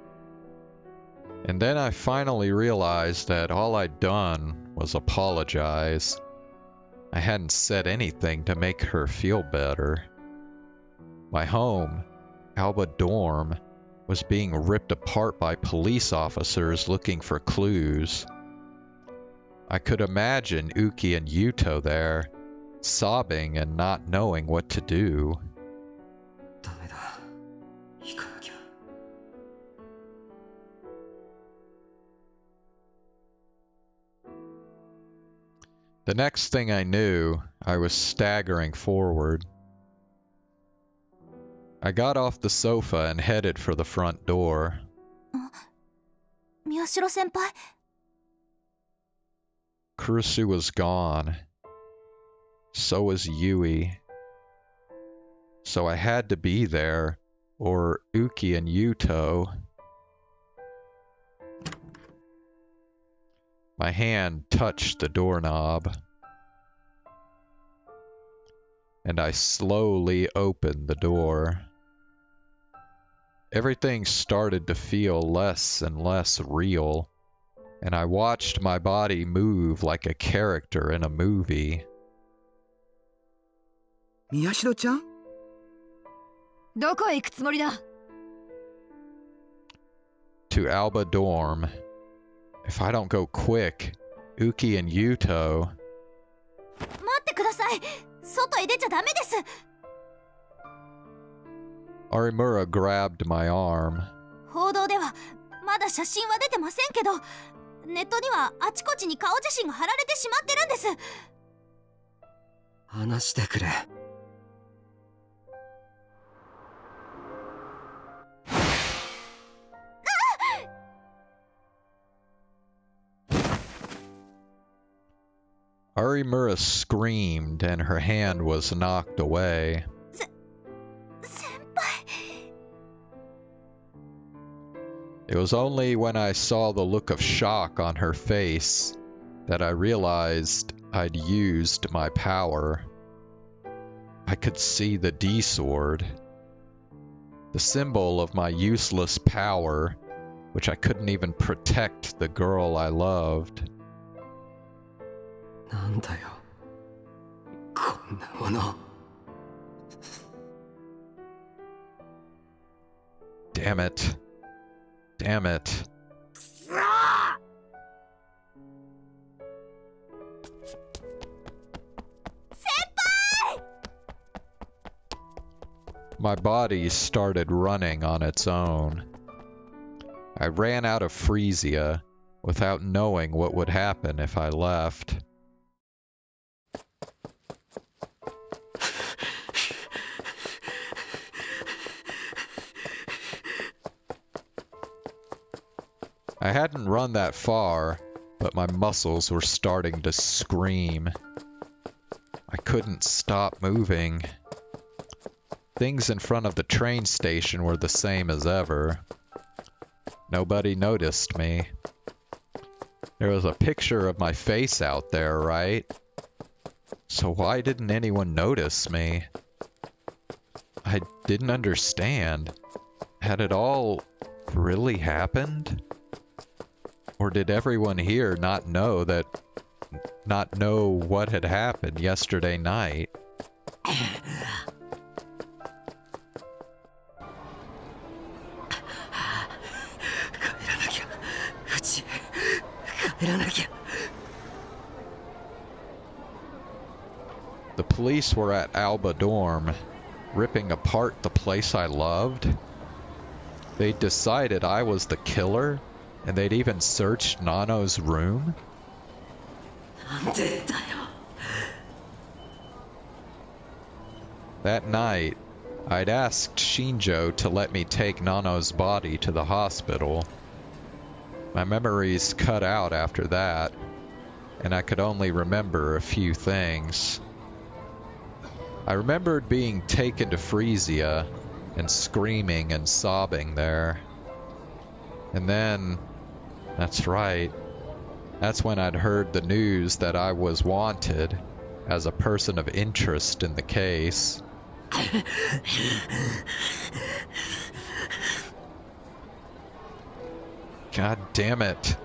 And then I finally realized that all I'd done was apologize. I hadn't said anything to make her feel better. My home, Alba Dorm, was being ripped apart by police officers looking for clues. I could imagine Uki and Yuto there, sobbing and not knowing what to do. ダメだ。行かなきゃ。The next thing I knew, I was staggering forward. I got off the sofa and headed for the front door. 宮代先輩。Kurusu was gone. So was Yui. So I had to be there, or Uki and Yuto. My hand touched the doorknob, and I slowly opened the door. Everything started to feel less and less real, and I watched my body move like a character in a movie. 宮代ちゃん？どこへ行くつもりだ？ To Alba Dorm. If I don't go quick, Uki and Yuto. 待ってください。外へ出ちゃダメです。Arimura grabbed my arm. 報道ではまだ写真は出てませんけど、ネットにはあちこちに顔写真が貼られてしまってるんです。話してくれ。Arimura screamed and her hand was knocked away. It was only when I saw the look of shock on her face that I realized I'd used my power. I could see the D-sword, the symbol of my useless power, which I couldn't even protect the girl I loved. なんだよ、こんなもの。Damn it. Damn it. My body started running on its own. I ran out of Frisia without knowing what would happen if I left. I hadn't run that far but my muscles were starting to scream. I couldn't stop moving. Things in front of the train station were the same as ever. Nobody noticed me. There was a picture of my face out there, right? So why didn't anyone notice me? I didn't understand. Had it all really happened? Or did everyone here not know what had happened yesterday night? The police were at Alba Dorm, ripping apart the place I loved. They decided I was the killer, and they'd even searched Nano's room. That night, I'd asked Shinjo to let me take Nano's body to the hospital. My memories cut out after that, and I could only remember a few things. I remembered being taken to Frisia and screaming and sobbing there. And then, that's right, that's when I'd heard the news that I was wanted as a person of interest in the case. God damn it.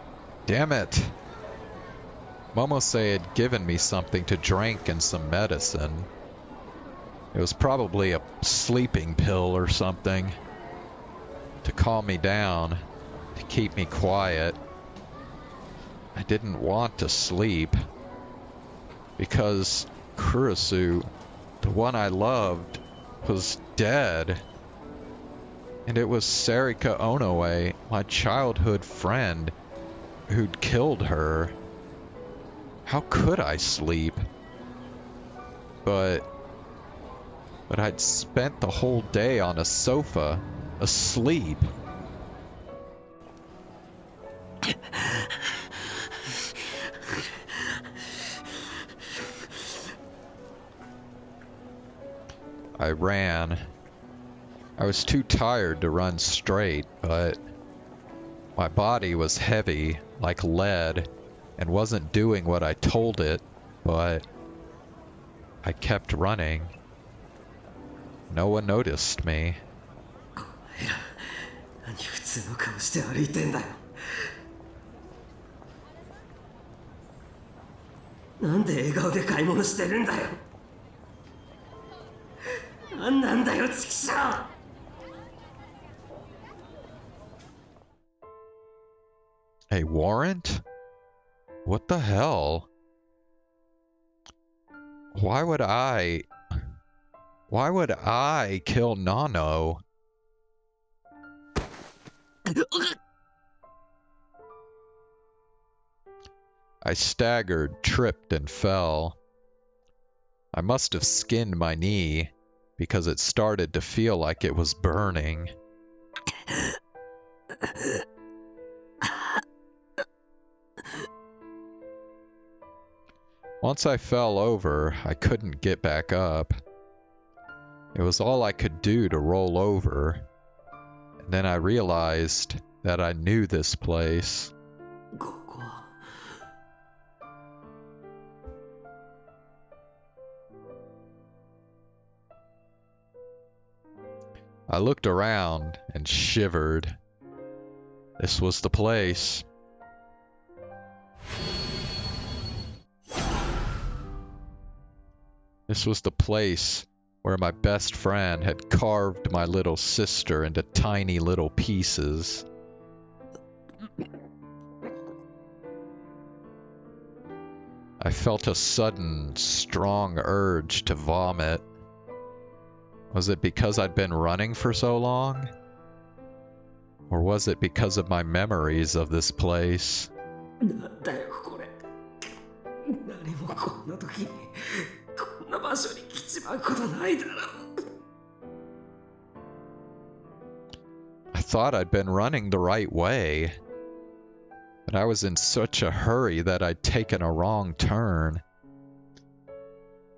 Damn it. Momose had given me something to drink and some medicine. It was probably a sleeping pill or something. To calm me down. To keep me quiet. I didn't want to sleep. Because Kurisu, the one I loved, was dead. And it was Serika Onoe, my childhood friend, who'd killed her. How could I sleep? But I'd spent the whole day on a sofa, asleep. I ran. I was too tired to run straight, but my body was heavy, like lead, and wasn't doing what I told it, but I kept running. No one noticed me. A warrant? What the hell? Why would I kill Nano? I staggered, tripped, and fell. I must have skinned my knee, because it started to feel like it was burning. Once I fell over, I couldn't get back up. It was all I could do to roll over. And then I realized that I knew this place. I looked around and shivered. This was the place. This was the place where my best friend had carved my little sister into tiny little pieces. I felt a sudden, strong urge to vomit. Was it because I'd been running for so long? Or was it because of my memories of this place? I thought I'd been running the right way. But I was in such a hurry that I'd taken a wrong turn.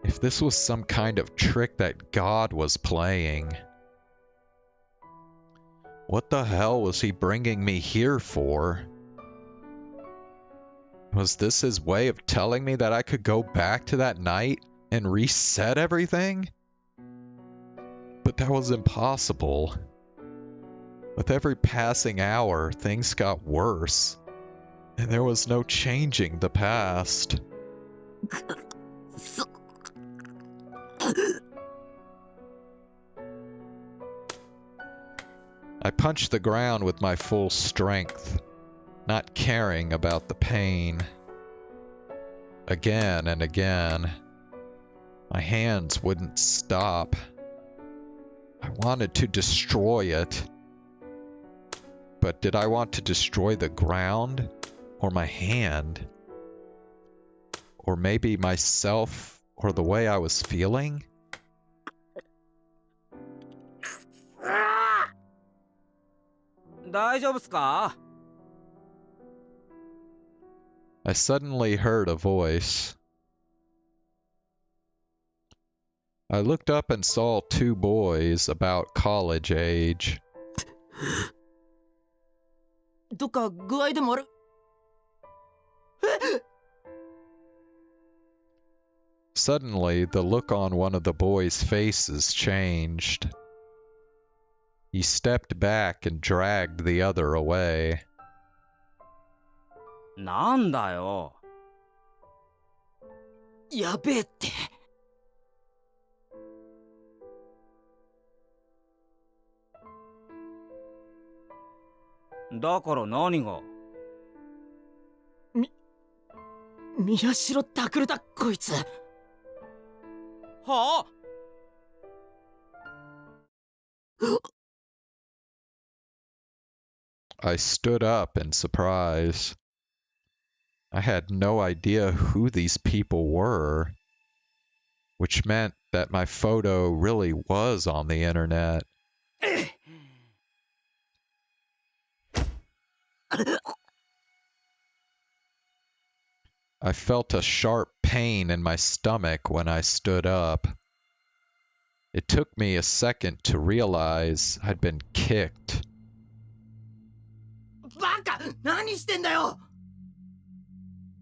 If this was some kind of trick that God was playing, what the hell was he bringing me here for? Was this his way of telling me that I could go back to that night and reset everything? But that was impossible. With every passing hour, things got worse, and there was no changing the past. I punched the ground with my full strength, not caring about the pain. Again and again. My hands wouldn't stop. I wanted to destroy it. But did I want to destroy the ground? Or my hand? Or maybe myself? Or the way I was feeling? I suddenly heard a voice. I looked up and saw two boys about college age. Suddenly, the look on one of the boys' faces changed. He stepped back and dragged the other away. なんだよ。やべえって。だから何が？宮代拓だこいつ。はあI stood up in surprise. I had no idea who these people were, which meant that my photo really was on the internet. I felt a sharp pain in my stomach when I stood up. It took me a second to realize I'd been kicked. バカ！何してんだよ！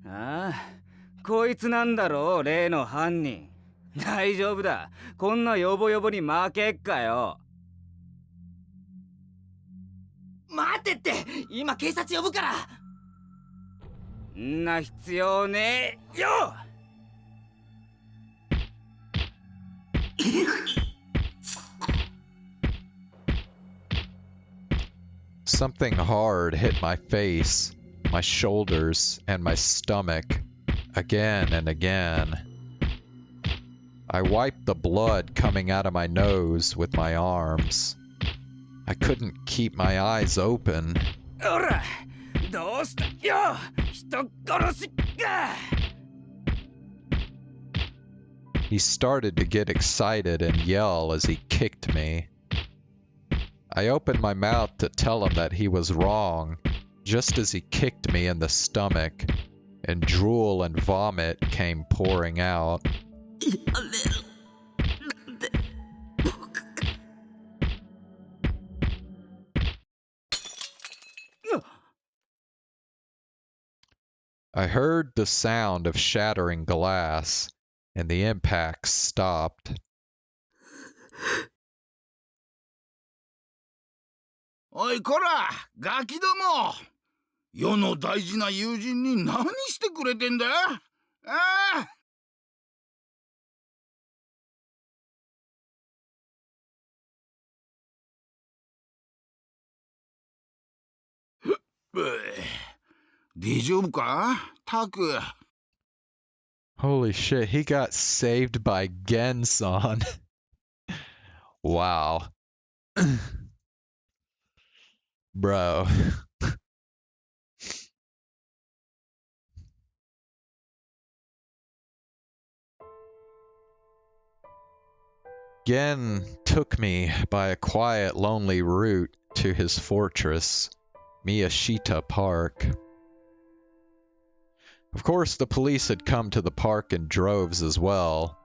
ああ、こいつなんだろう、例の犯人。大丈夫だ。こんなヨボヨボに負けっかよ。待ってって！今警察呼ぶから！んな必要ねえよSomething hard hit my face, my shoulders, and my stomach, again and again. I wiped the blood coming out of my nose with my arms. I couldn't keep my eyes open. ほら、どうしたよ、人殺しか。He started to get excited and yell as he kicked me. I opened my mouth to tell him that he was wrong, just as he kicked me in the stomach, and drool and vomit came pouring out. I heard the sound of shattering glass, and the impact stopped. おいこら、ガキども。世の大事な友人に何してくれてんだ？ああ。大丈夫か、タク。Holy shit, he got saved by Gen-san. Wow. Bro. Gen took me by a quiet, lonely route to his fortress, Miyashita Park. Of course, the police had come to the park in droves as well,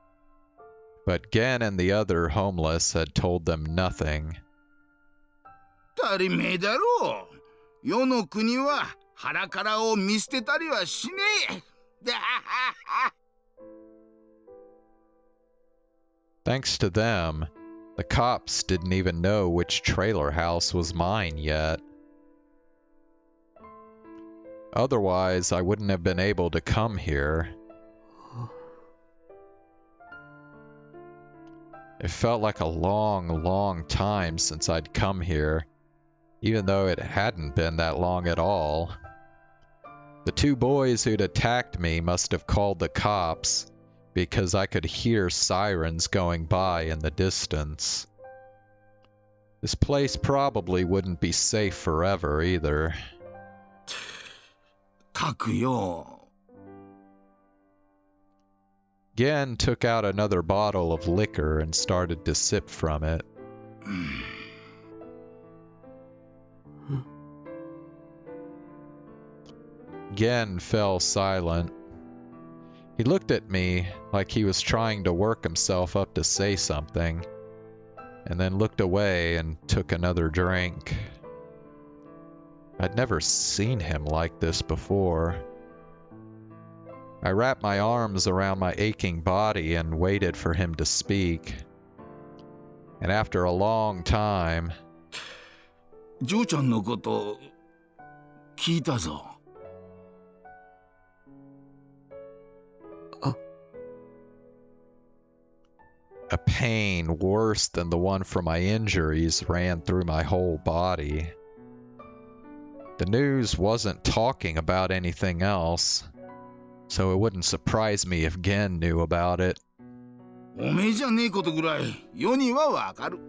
but Gen and the other homeless had told them nothing. 当たり前だろう。世の国は腹からを見捨てたりはしねえ。Thanks to them, the cops didn't even know which trailer house was mine yet. Otherwise, I wouldn't have been able to come here. It felt like a long, long time since I'd come here, even though it hadn't been that long at all. The two boys who'd attacked me must have called the cops, because I could hear sirens going by in the distance. This place probably wouldn't be safe forever either. たくよ。Gen took out another bottle of liquor and started to sip from it. Gen fell silent. He looked at me like he was trying to work himself up to say something, and then looked away and took another drink. I'd never seen him like this before. I wrapped my arms around my aching body and waited for him to speak. And after a long time... ジョーちゃんのこと聞いたぞ。A pain worse than the one from my injuries ran through my whole body. The news wasn't talking about anything else, so it wouldn't surprise me if Gen knew about it. おめえじゃねえことぐらい世にはわかる。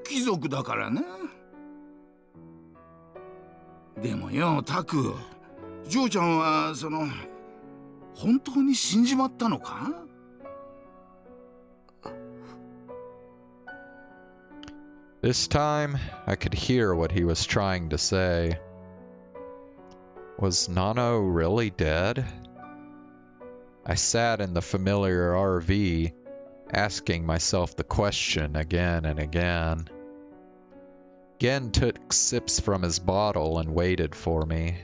貴族だからな。でもよ、タク、ジョーちゃんは本当に死んじまったのか？This time, I could hear what he was trying to say. Was Nano really dead? I sat in the familiar RV, asking myself the question again and again. Gen took sips from his bottle and waited for me.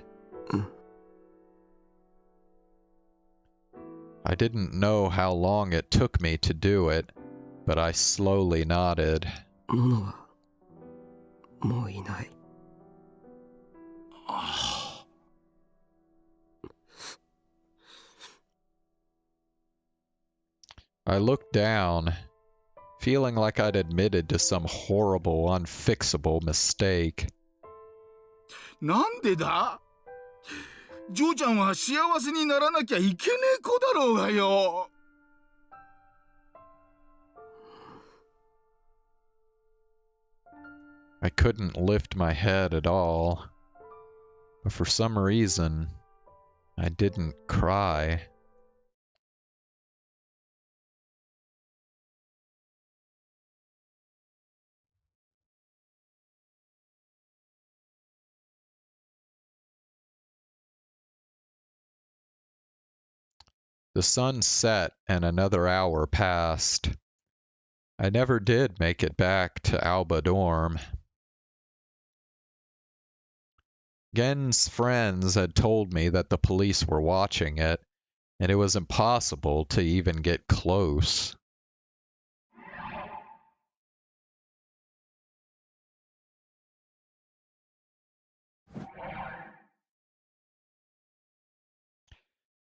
I didn't know how long it took me to do it, but I slowly nodded. もういない。I looked down, feeling like I'd admitted to some horrible, unfixable mistake. なんでだ？ジョーちゃんは幸せにならなきゃいけねえ子だろうがよ。I couldn't lift my head at all, but for some reason, I didn't cry. The sun set and another hour passed. I never did make it back to Alba Dorm. Gen's friends had told me that the police were watching it, and it was impossible to even get close.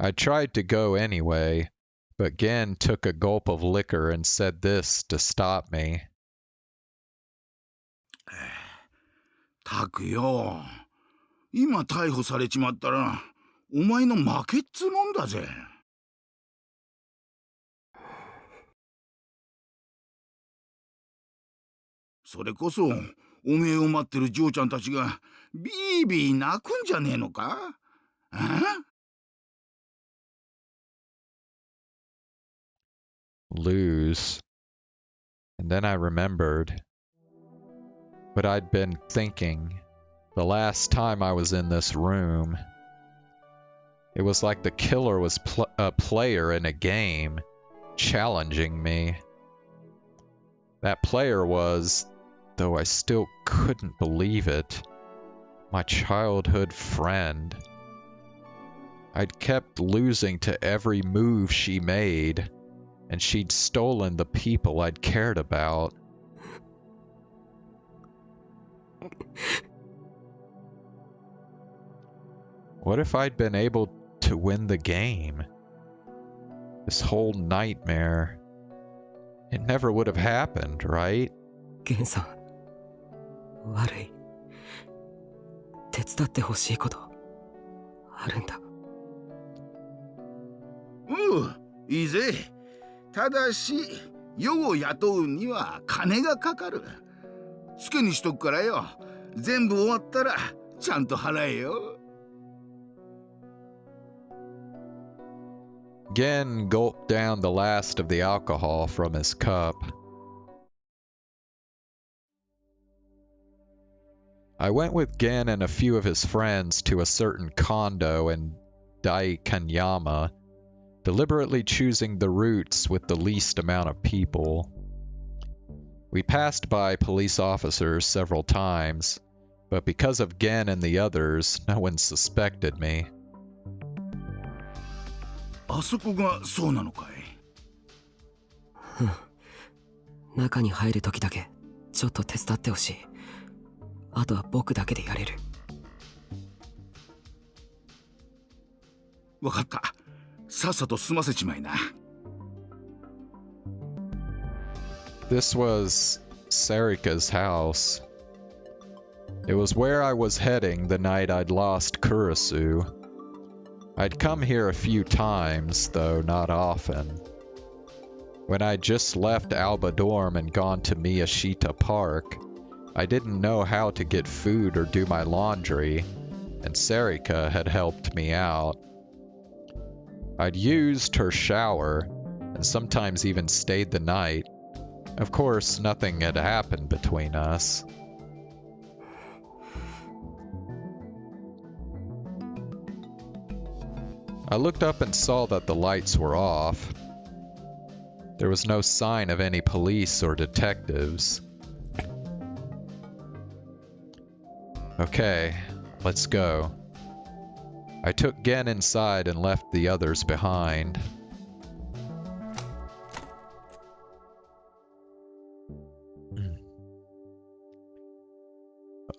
I tried to go anyway, but Gen took a gulp of liquor and said this to stop me. たくよ、今逮捕されちまったらお前の負けっつうもんだぜ。それこそおめえを待ってる嬢ちゃんたちがビービー泣くんじゃねえのか？あ？ Lose. And then I remembered what I'd been thinking the last time I was in this room. It was like the killer was a player in a game, challenging me. That player was, though I still couldn't believe it, my childhood friend. I'd kept losing to every move she made, and she'd stolen the people I'd cared about. What if I'd been able to win the game? This whole nightmare, it never would have happened, right? ゲンさん、悪い。手伝ってほしいことあるんだ。おう、いいぜ。ただし、世を雇うには金がかかる。つけにしとくからよ。全部終わったらちゃんと払えよ。Gen gulped down the last of the alcohol from his cup. I went with Gen and a few of his friends to a certain condo in Daikanyama, deliberately choosing the routes with the least amount of people. We passed by police officers several times, but because of Gen and the others, no one suspected me. あそこがそうなのかい？中に入る時だけちょっと手伝ってほしい。あとは僕だけでやれる。わかった。さっさと済ませちまいな。This was Serika's house. It was where I was heading the night I'd lost Kurisu. I'd come here a few times, though not often. When I'd just left Alba Dorm and gone to Miyashita Park, I didn't know how to get food or do my laundry, and Serika had helped me out. I'd used her shower, and sometimes even stayed the night. Of course, nothing had happened between us. I looked up and saw that the lights were off. There was no sign of any police or detectives. Okay, let's go. I took Gen inside and left the others behind.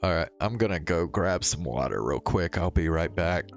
Alright, I'm gonna go grab some water real quick. I'll be right back.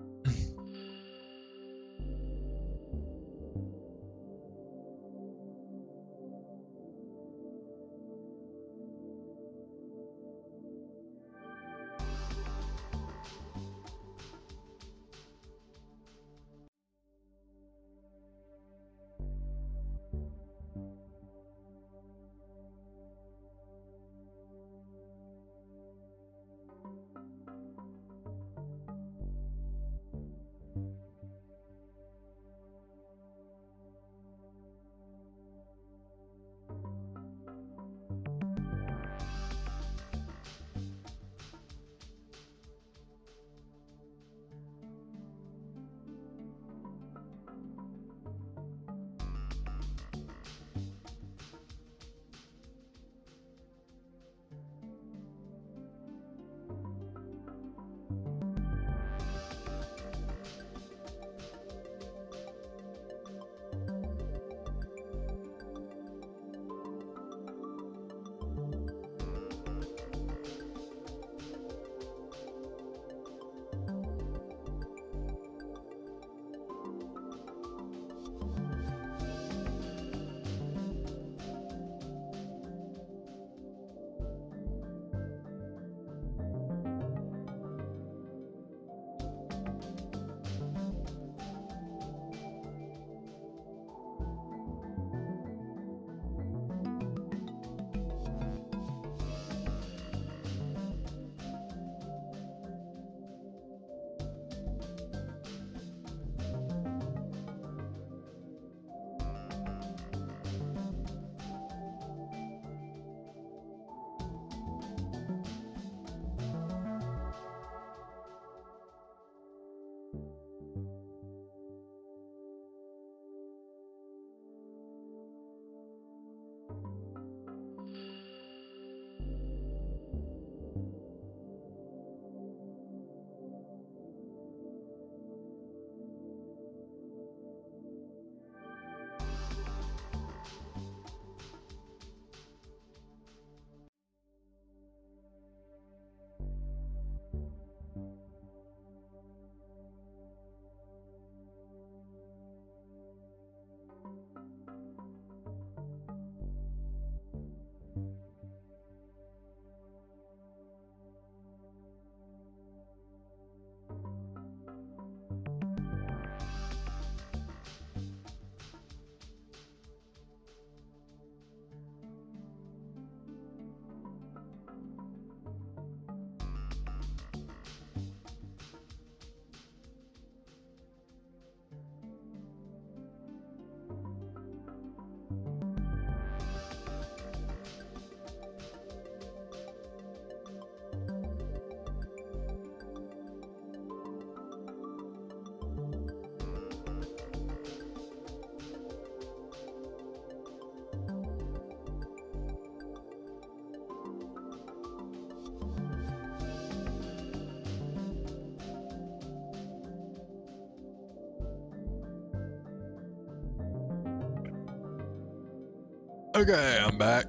Okay, I'm back.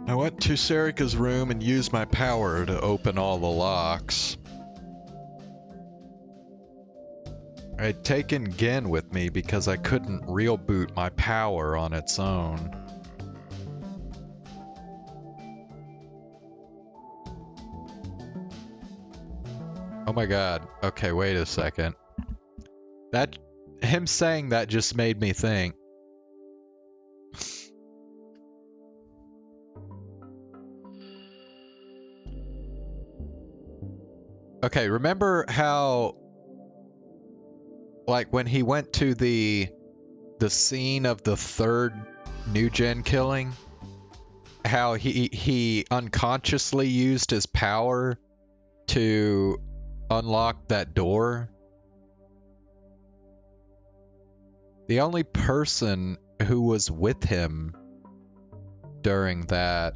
I went to Serika's room and used my power to open all the locks. I'd taken Gen with me because I couldn't real boot my power on its own. Oh my god. Okay, wait a second. Him saying that just made me think. Okay, remember how, like, when he went to the scene of the third new gen killing, how he unconsciously used his power to unlock that door? The only person who was with him during that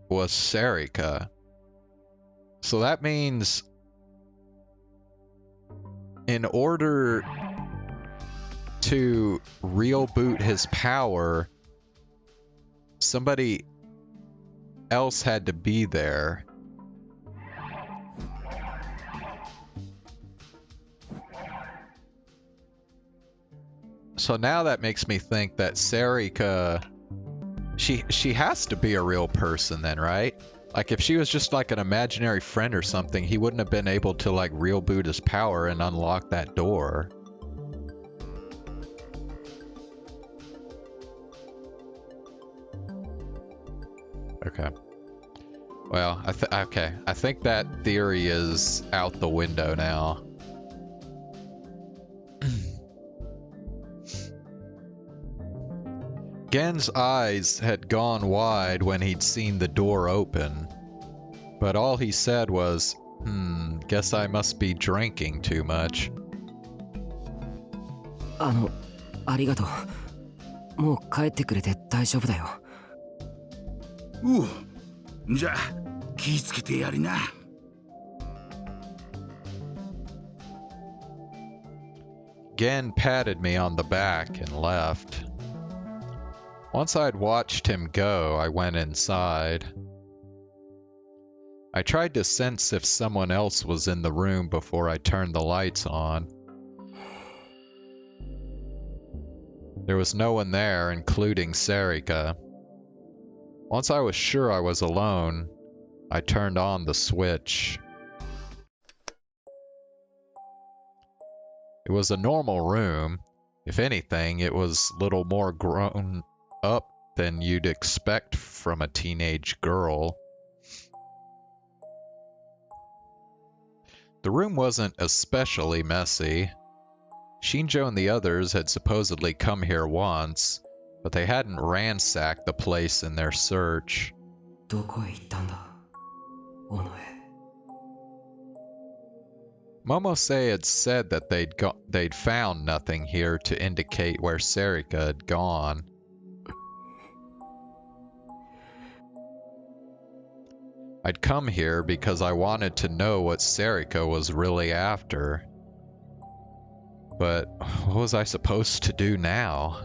was Serika. So that means in order to real boot his power, somebody else had to be there. So now that makes me think that Serika, she has to be a real person then, right? Like, if she was just like an imaginary friend or something, he wouldn't have been able to like real boot his power and unlock that door. Okay. Well, I think that theory is out the window now. Gen's eyes had gone wide when he'd seen the door open, but all he said was, guess I must be drinking too much. ありがとう。もう帰ってくれて大丈夫だよ。じゃあ気ぃつけてやりな。Gen patted me on the back and left. Once I'd watched him go, I went inside. I tried to sense if someone else was in the room before I turned the lights on. There was no one there, including Serika. Once I was sure I was alone, I turned on the switch. It was a normal room. If anything, it was little more grown up than you'd expect from a teenage girl. The room wasn't especially messy. Shinjo and the others had supposedly come here once, but they hadn't ransacked the place in their search. どこへ行ったんだ、尾上。Momose had said that they'd found nothing here to indicate where Serika had gone. I'd come here because I wanted to know what Serika was really after. But what was I supposed to do now?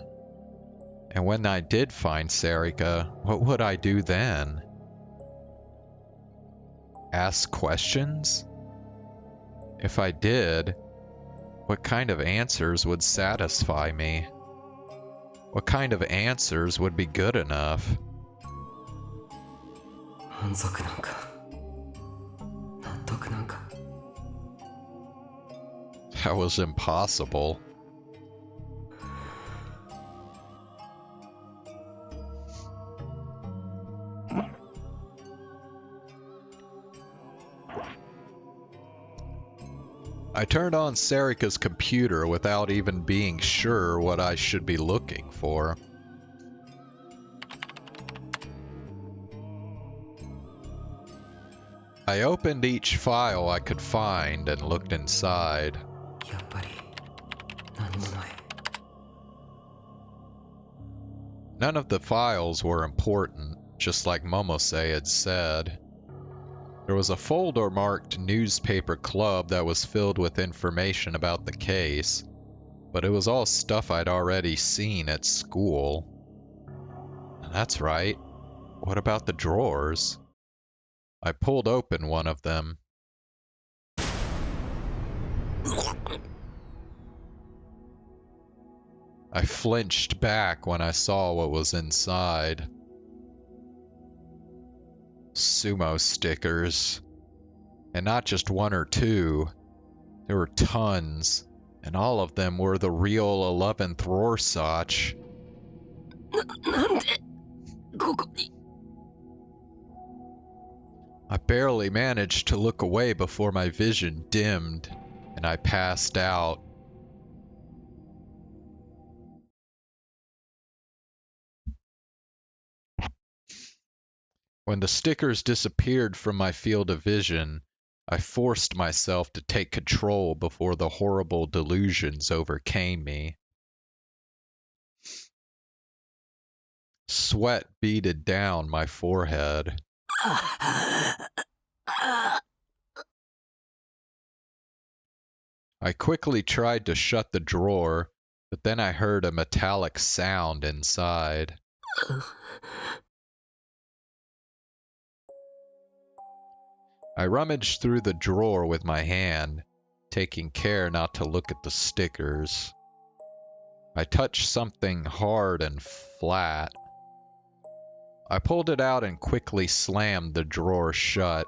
And when I did find Serika, what would I do then? Ask questions? If I did, what kind of answers would satisfy me? What kind of answers would be good enough? 満足なんか、納得なんか。That was impossible. I turned on Serika's computer without even being sure what I should be looking for. I opened each file I could find and looked inside. やっぱり何もない。 None of the files were important, just like Momose had said. There was a folder marked Newspaper Club that was filled with information about the case, but it was all stuff I'd already seen at school. That's right. What about the drawers? I pulled open one of them. I flinched back when I saw what was inside. Sumo stickers. And not just one or two. There were tons. And all of them were the real 11th Rorschach. I barely managed to look away before my vision dimmed and I passed out. When the stickers disappeared from my field of vision, I forced myself to take control before the horrible delusions overcame me. Sweat beaded down my forehead. I quickly tried to shut the drawer, but then I heard a metallic sound inside. I rummaged through the drawer with my hand, taking care not to look at the stickers. I touched something hard and flat. I pulled it out and quickly slammed the drawer shut.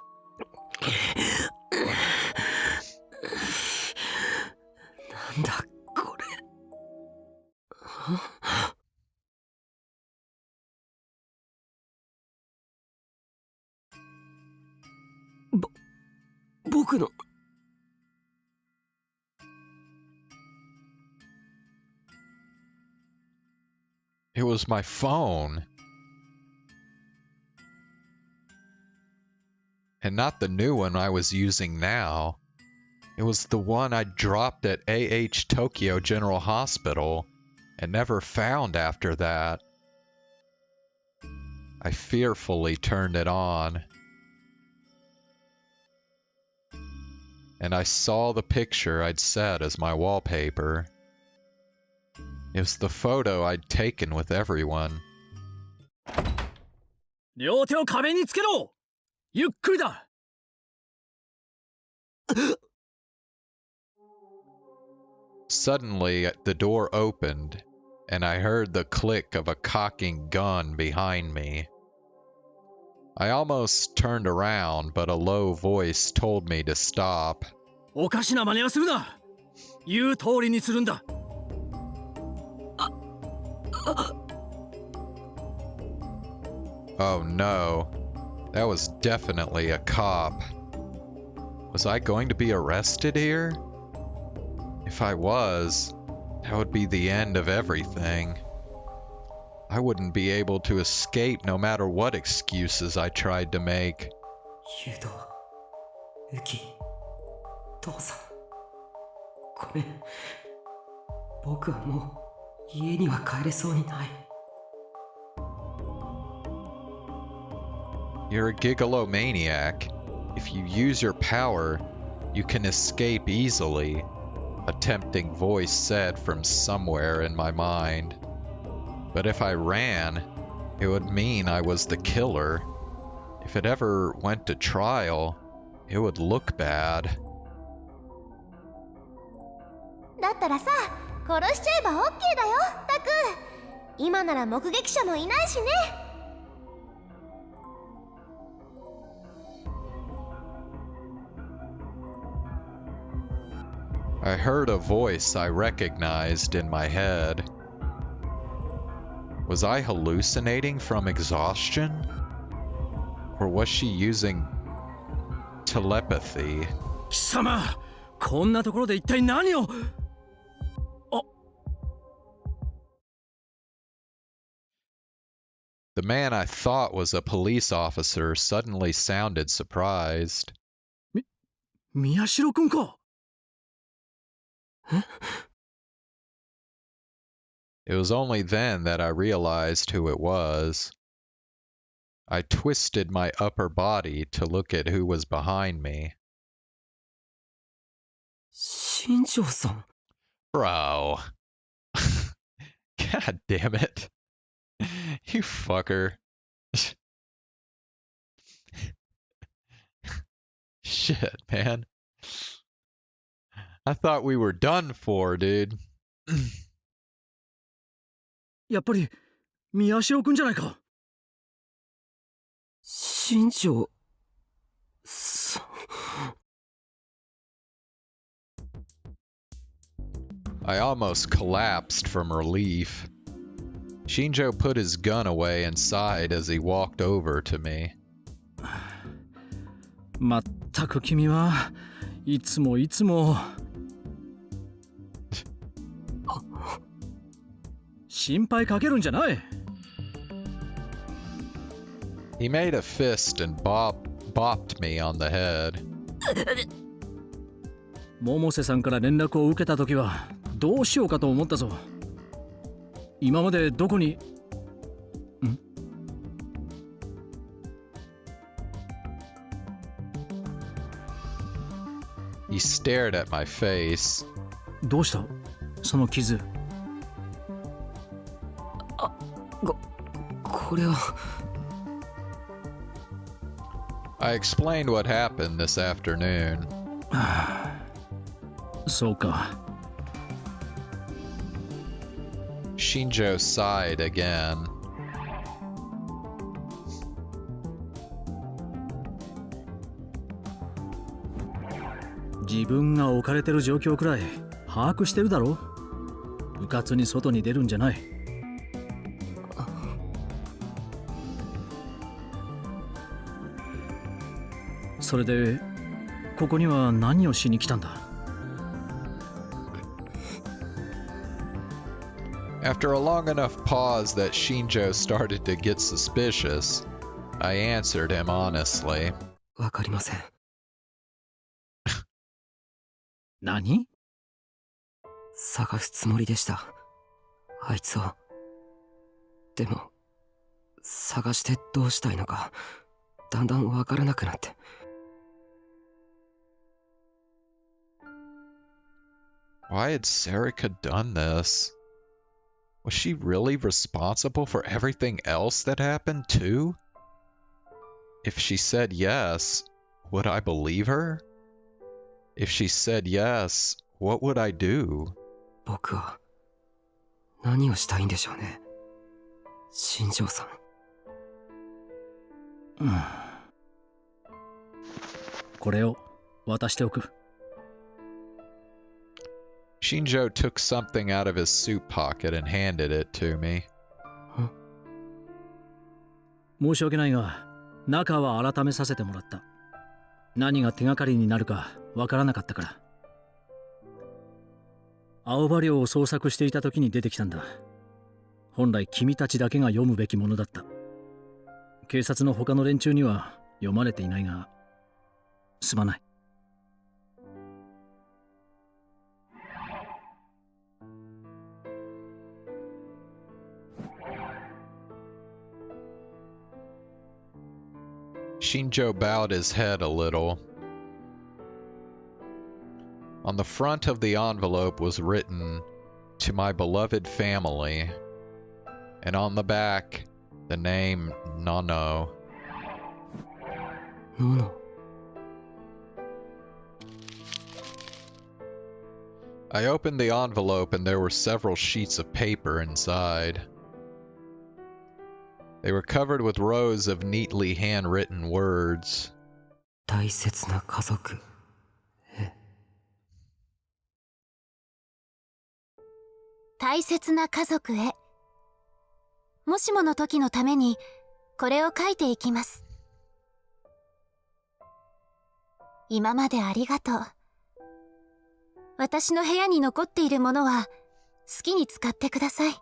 It was my phone. And not the new one I was using now. It was the one I dropped at AH Tokyo General Hospital and never found after that. I fearfully turned it on. And I saw the picture I'd set as my wallpaper. It was the photo I'd taken with everyone. 両手を壁につけろ。ゆっくりだ。Suddenly, the door opened, and I heard the click of a cocking gun behind me. I almost turned around, but a low voice told me to stop. おかしな真似はするな。言う通りにするんだ。Oh no, that was definitely a cop. Was I going to be arrested here? If I was, that would be the end of everything. I wouldn't be able to escape no matter what excuses I tried to make. ユド、ウキ、父さん、ごめん。僕はもう家には帰れそうにない。You're a gigalomaniac. If you use your power, you can escape easily, a tempting voice said from somewhere in my mind. But if I ran, it would mean I was the killer. If it ever went to trial, it would look bad. だったらさ、殺しちゃえば OK だよ、タク。今なら目撃者もいないしね。I heard a voice I recognized in my head. Was I hallucinating from exhaustion? Or was she using telepathy? 貴様、こんなところで一体何を。The man I thought was a police officer suddenly sounded surprised. 宮代くんか。It was only then that I realized who it was. I twisted my upper body to look at who was behind me. 新庄さん。 Bro. God damn it. You fucker. Shit, man. I thought we were done for, dude. やっぱり宮代くんじゃないか。新庄さん。 I almost collapsed from relief. Shinjo put his gun away and sighed as he walked over to me. まったく君はいつもいつも心配かけるんじゃない。 He made a fist and bopped me on the head. 百瀬さんから連絡を受けた時はどうしようかと思ったぞ。今までどこに。 He stared at my face. どうしたその傷。これは。 I explained what happened this afternoon. そうか。 Shinjo sighed again. 自分が置かれてる状況くらい把握してるだろ。うかつに外に出るんじゃない。それでここには何をしに来たんだ。 After a long enough pause that Shinjo started to get suspicious, I answered him honestly. わかりません。何？探すつもりでした。あいつを。でも、探してどうしたいのか、だんだんわからなくなって。 Why had Serika done this? Was she really responsible for everything else that happened too? If she said yes, would I believe her? If she said yes, what would I do? 僕は何をしたいんでしょうね。新庄さん。これを渡しておく。 Shinjo took something out of his suit pocket and handed it to me. 申し訳ないが、中は改めさせてもらった。何が手がかりになるかわからなかったから。青葉寮を捜索していた時に出てきたんだ。本来君たちだけが読むべきものだった。警察の他の連中には読まれていないが、すまない。 Shinjo bowed his head a little. On the front of the envelope was written, "To my beloved family," and on the back, the name Nono. Nono. I opened the envelope and there were several sheets of paper inside. They were covered with rows of neatly handwritten words. 大切な家族へ。大切な家族へ。もしもの時のためにこれを書いていきます。今までありがとう。私の部屋に残っているものは好きに使ってください。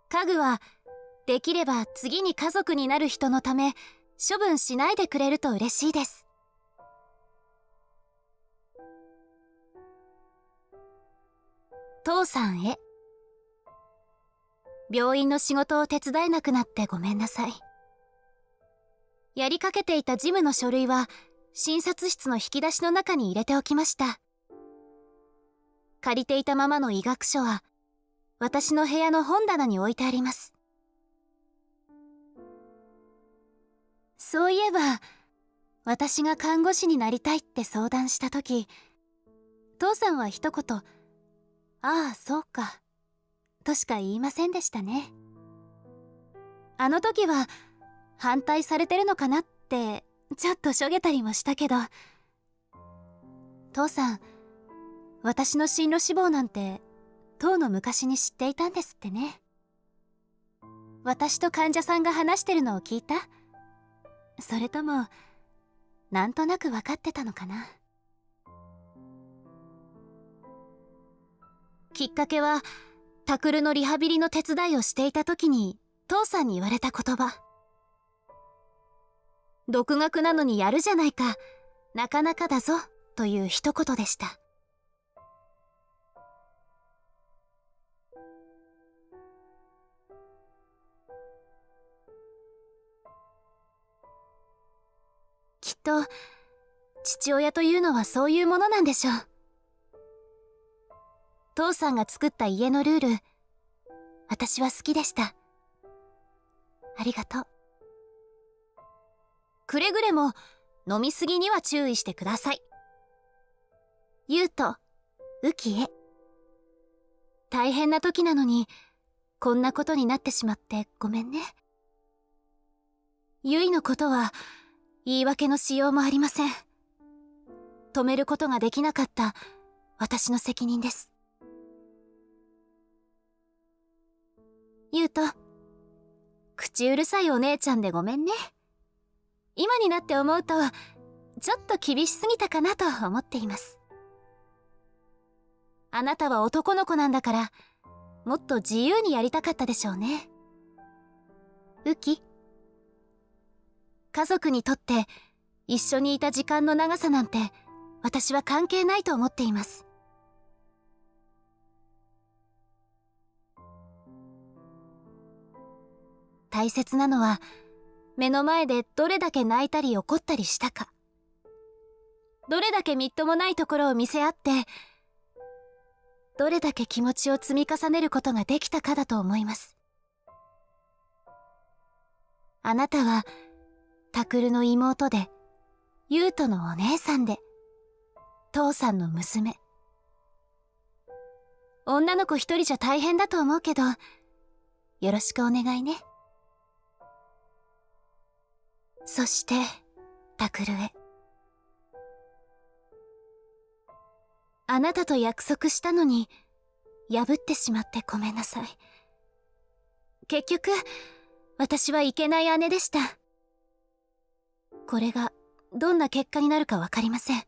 家具はできれば次に家族になる人のため処分しないでくれると嬉しいです。父さんへ。病院の仕事を手伝えなくなってごめんなさい。やりかけていた事務の書類は診察室の引き出しの中に入れておきました。借りていたままの医学書は私の部屋の本棚に置いてあります。そういえば、私が看護師になりたいって相談した時、父さんは一言、ああ、そうか、としか言いませんでしたね。あの時は、反対されてるのかなって、ちょっとしょげたりもしたけど、父さん、私の進路志望なんて、とうの昔に知っていたんですってね。私と患者さんが話してるのを聞いた？それとも、なんとなく分かってたのかな。きっかけは、タクルのリハビリの手伝いをしていた時に、父さんに言われた言葉。独学なのにやるじゃないか、なかなかだぞ、という一言でした。きっと、父親というのはそういうものなんでしょう。父さんが作った家のルール、私は好きでした。ありがとう。くれぐれも飲みすぎには注意してください。ゆうと、ウキへ。大変な時なのに、こんなことになってしまってごめんね。ゆいのことは、言い訳のしようもありません。止めることができなかった私の責任です。ゆうと、口うるさいお姉ちゃんでごめんね。今になって思うと、ちょっと厳しすぎたかなと思っています。あなたは男の子なんだから、もっと自由にやりたかったでしょうね。ウキ。家族にとって一緒にいた時間の長さなんて私は関係ないと思っています。大切なのは目の前でどれだけ泣いたり怒ったりしたか、どれだけみっともないところを見せ合って、どれだけ気持ちを積み重ねることができたかだと思います。あなたはタクルの妹で、ユウトのお姉さんで、父さんの娘。女の子一人じゃ大変だと思うけど、よろしくお願いね。そして、タクルへ。あなたと約束したのに、破ってしまってごめんなさい。結局、私はいけない姉でした。これがどんな結果になるかわかりません。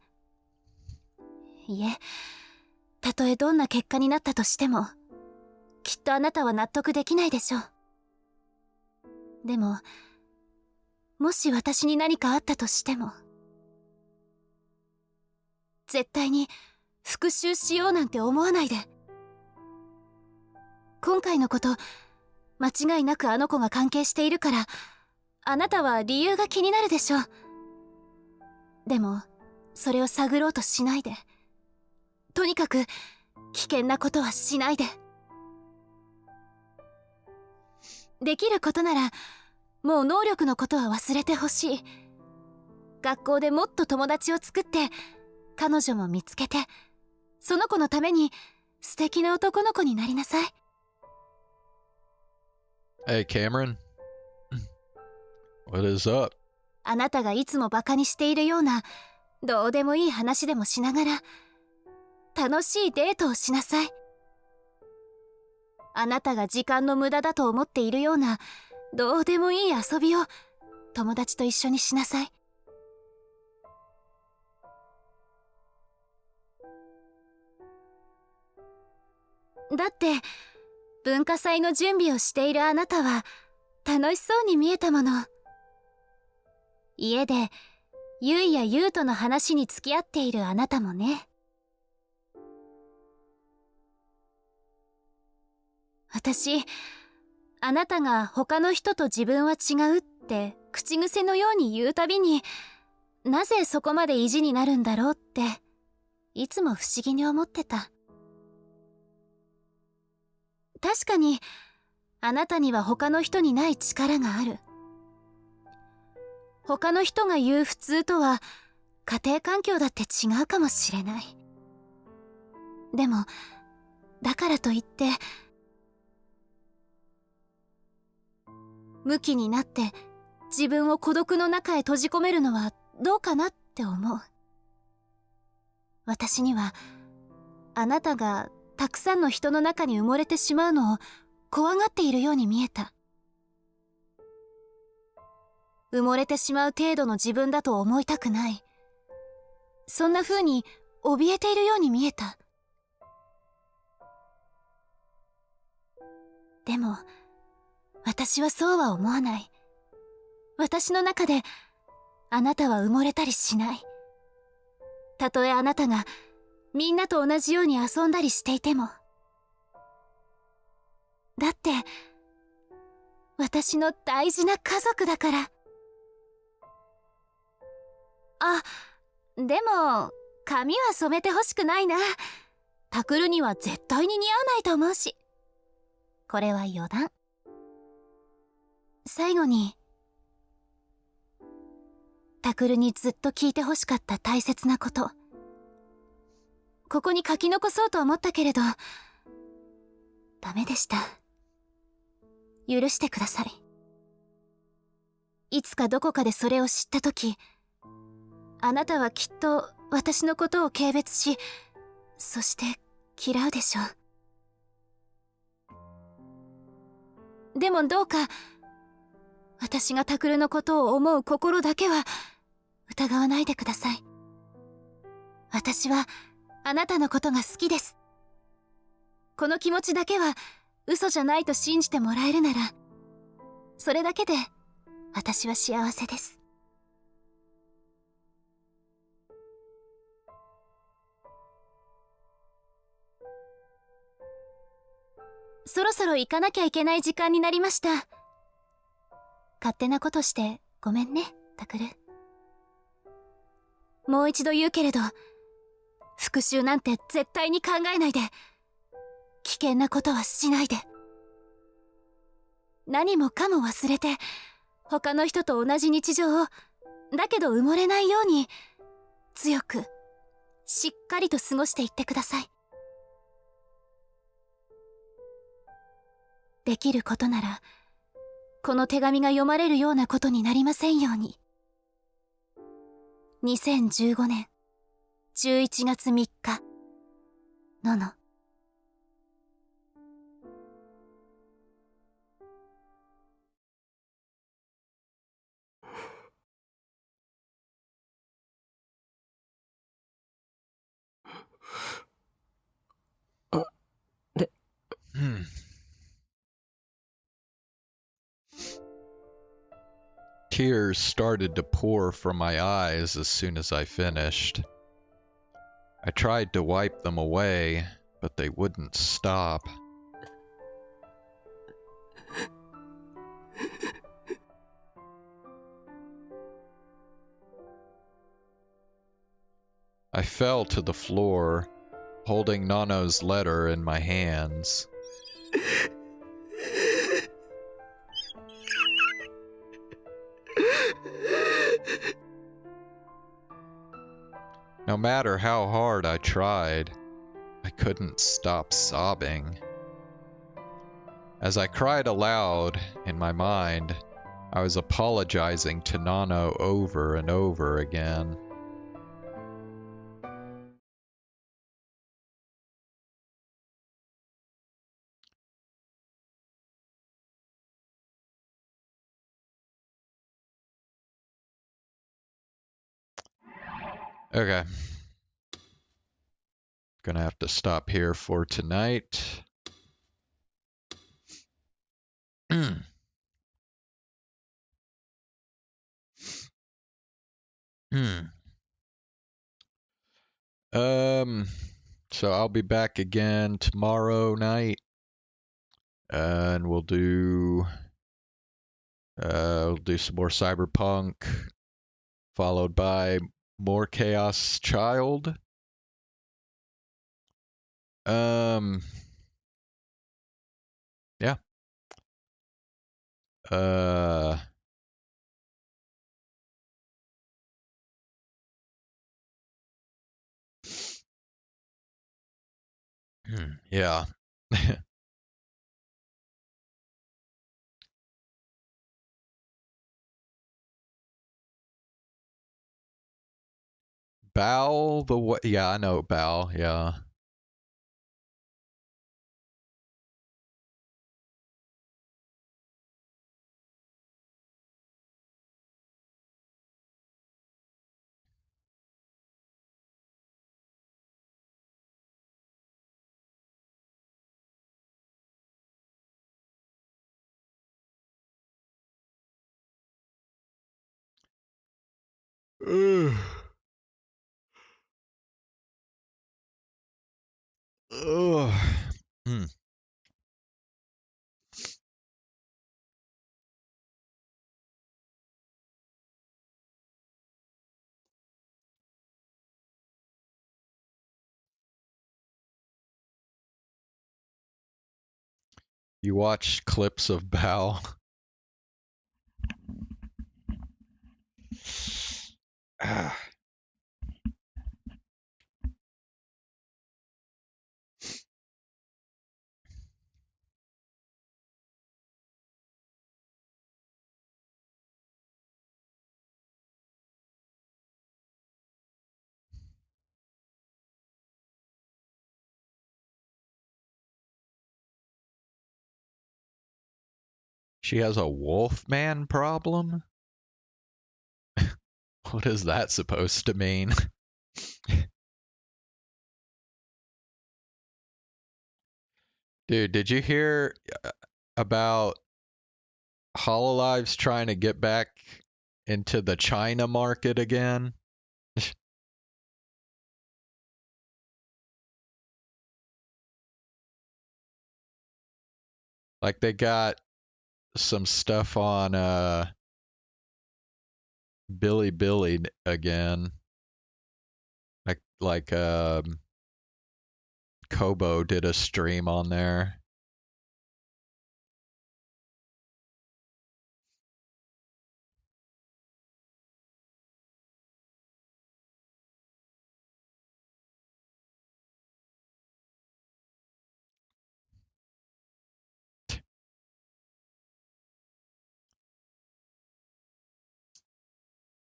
いえ、たとえどんな結果になったとしても、きっとあなたは納得できないでしょう。でも、もし私に何かあったとしても、絶対に復讐しようなんて思わないで。今回のこと、間違いなくあの子が関係しているから、あなたは理由が気になるでしょう。でも、それを探ろうとしないで。とにかく、危険なことはしないで。できることなら、もう能力のことは忘れてほしい。学校でもっと友達を作って、彼女も見つけて、その子のために素敵な男の子になりなさい。Hey, Cameron. What is up? あなたがいつもバカにしているような、どうでもいい話でもしながら、楽しいデートをしなさい。あなたが時間の無駄だと思っているような、どうでもいい遊びを友達と一緒にしなさい。だって、文化祭の準備をしているあなたは楽しそうに見えたもの。家でユイやユウとの話に付き合っているあなたもね。私、あなたが他の人と自分は違うって口癖のように言うたびに、なぜそこまで意地になるんだろうっていつも不思議に思ってた。確かにあなたには他の人にない力がある。他の人が言う普通とは家庭環境だって違うかもしれない。でもだからといってムキになって自分を孤独の中へ閉じ込めるのはどうかなって思う。私にはあなたがたくさんの人の中に埋もれてしまうのを怖がっているように見えた。埋もれてしまう程度の自分だと思いたくない。そんな風に怯えているように見えた。でも私はそうは思わない。私の中であなたは埋もれたりしない。たとえあなたがみんなと同じように遊んだりしていても。だって私の大事な家族だから。あ、でも髪は染めてほしくないな。タクルには絶対に似合わないと思うし。これは余談。最後にタクルにずっと聞いてほしかった大切なこと、ここに書き残そうと思ったけれどダメでした。許してください。いつかどこかでそれを知った時、あなたはきっと私のことを軽蔑し、そして嫌うでしょう。でもどうか私がタクルのことを思う心だけは疑わないでください。私はあなたのことが好きです。この気持ちだけは嘘じゃないと信じてもらえるなら、それだけで私は幸せです。そろそろ行かなきゃいけない時間になりました。勝手なことしてごめんね、タクル。もう一度言うけれど、復讐なんて絶対に考えないで。危険なことはしないで。何もかも忘れて、他の人と同じ日常を、だけど埋もれないように、強く、しっかりと過ごしていってください。できることなら、この手紙が読まれるようなことになりませんように。2015年11月3日、のの。Tears started to pour from my eyes as soon as I finished. I tried to wipe them away, but they wouldn't stop. I fell to the floor, holding Nano's letter in my hands. No matter how hard I tried, I couldn't stop sobbing. As I cried aloud in my mind, I was apologizing to Nano over and over again. Okay. Gonna have to stop here for tonight. So I'll be back again tomorrow night. And we'll do some more Cyberpunk, followed by more Chaos Child. Yeah. Yeah. Bao the what? Yeah, I know Bao. Yeah. Ugh. Hmm. You watch clips of Bao. She has a Wolfman problem? What is that supposed to mean? Dude, did you hear about HoloLive's trying to get back into the China market again? Like they got some stuff on Billy again. Like Kobo did a stream on there.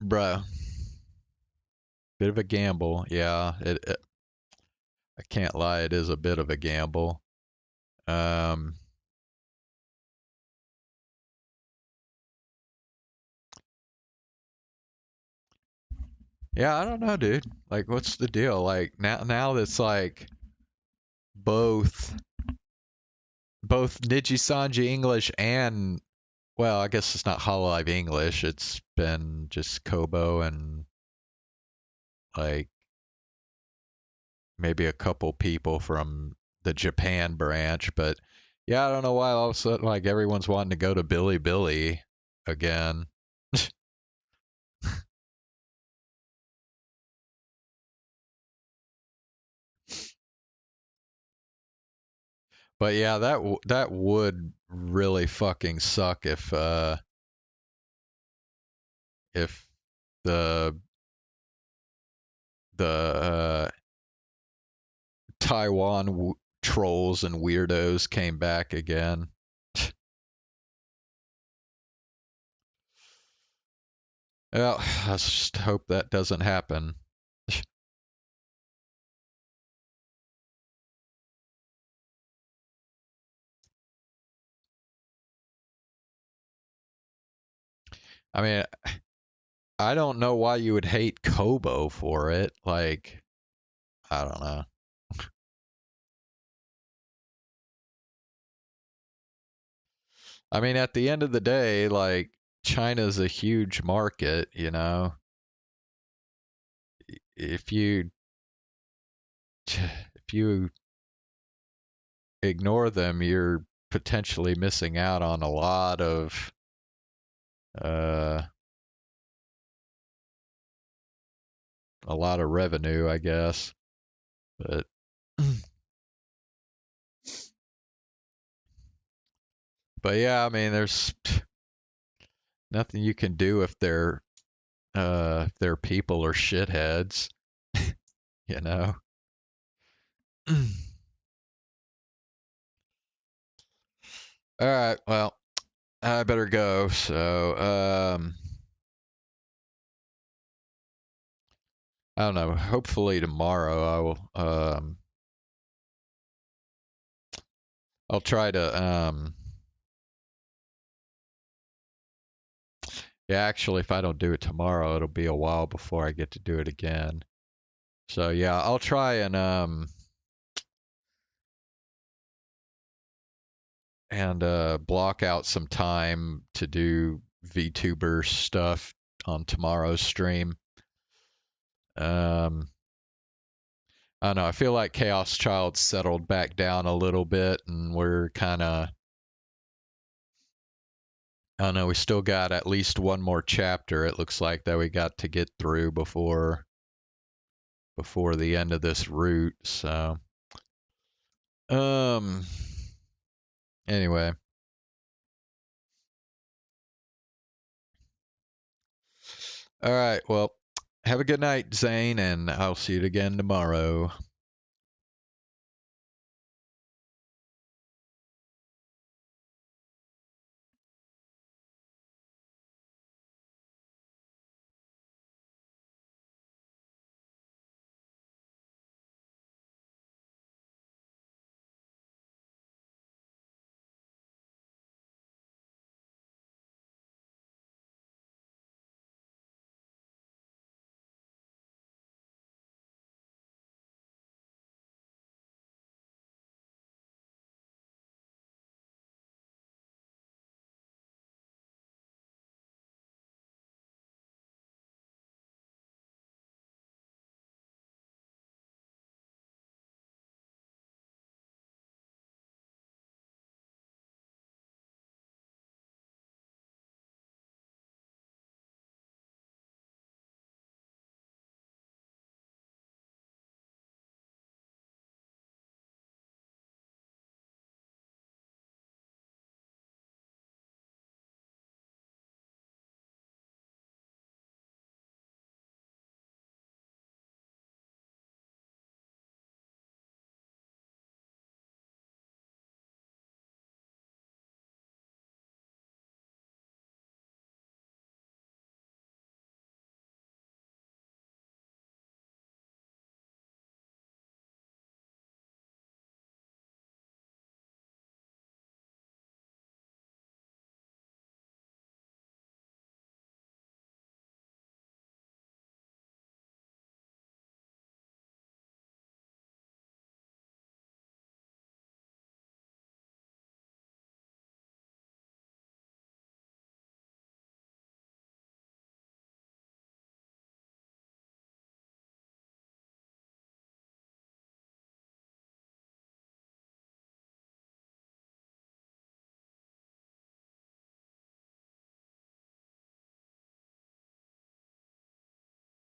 Bruh. Bit of a gamble. Yeah, I can't lie, it is a bit of a gamble. Yeah, I don't know, dude. Like, what's the deal? Like now that's like both Nijisanji English and, well, I guess it's not Hololive English. It's been just Kobo and like maybe a couple people from the Japan branch, but yeah, I don't know why all of a sudden like everyone's wanting to go to Billy again. But yeah, that would really fucking suck if the the Taiwan trolls and weirdos came back again. Well, let's just hope that doesn't happen. I mean, I don't know why you would hate Kobo for it. Like, I don't know. I mean, at the end of the day, like, China's a huge market, you know? If you ignore them, you're potentially missing out on a lot of revenue, I guess. But but yeah, I mean, there's nothing you can do if their people are shitheads, you know. All right, well, I better go. So, I don't know. Hopefully tomorrow I will. I'll try to. Yeah, actually, if I don't do it tomorrow, it'll be a while before I get to do it again. So yeah, I'll try and block out some time to do VTuber stuff on tomorrow's stream. I don't know. I feel like Chaos Child settled back down a little bit, and we're kind of. I don't know. We still got at least one more chapter. It looks like that we got to get through before the end of this route. So, anyway. All right. Well, have a good night, Zane, and I'll see you again tomorrow.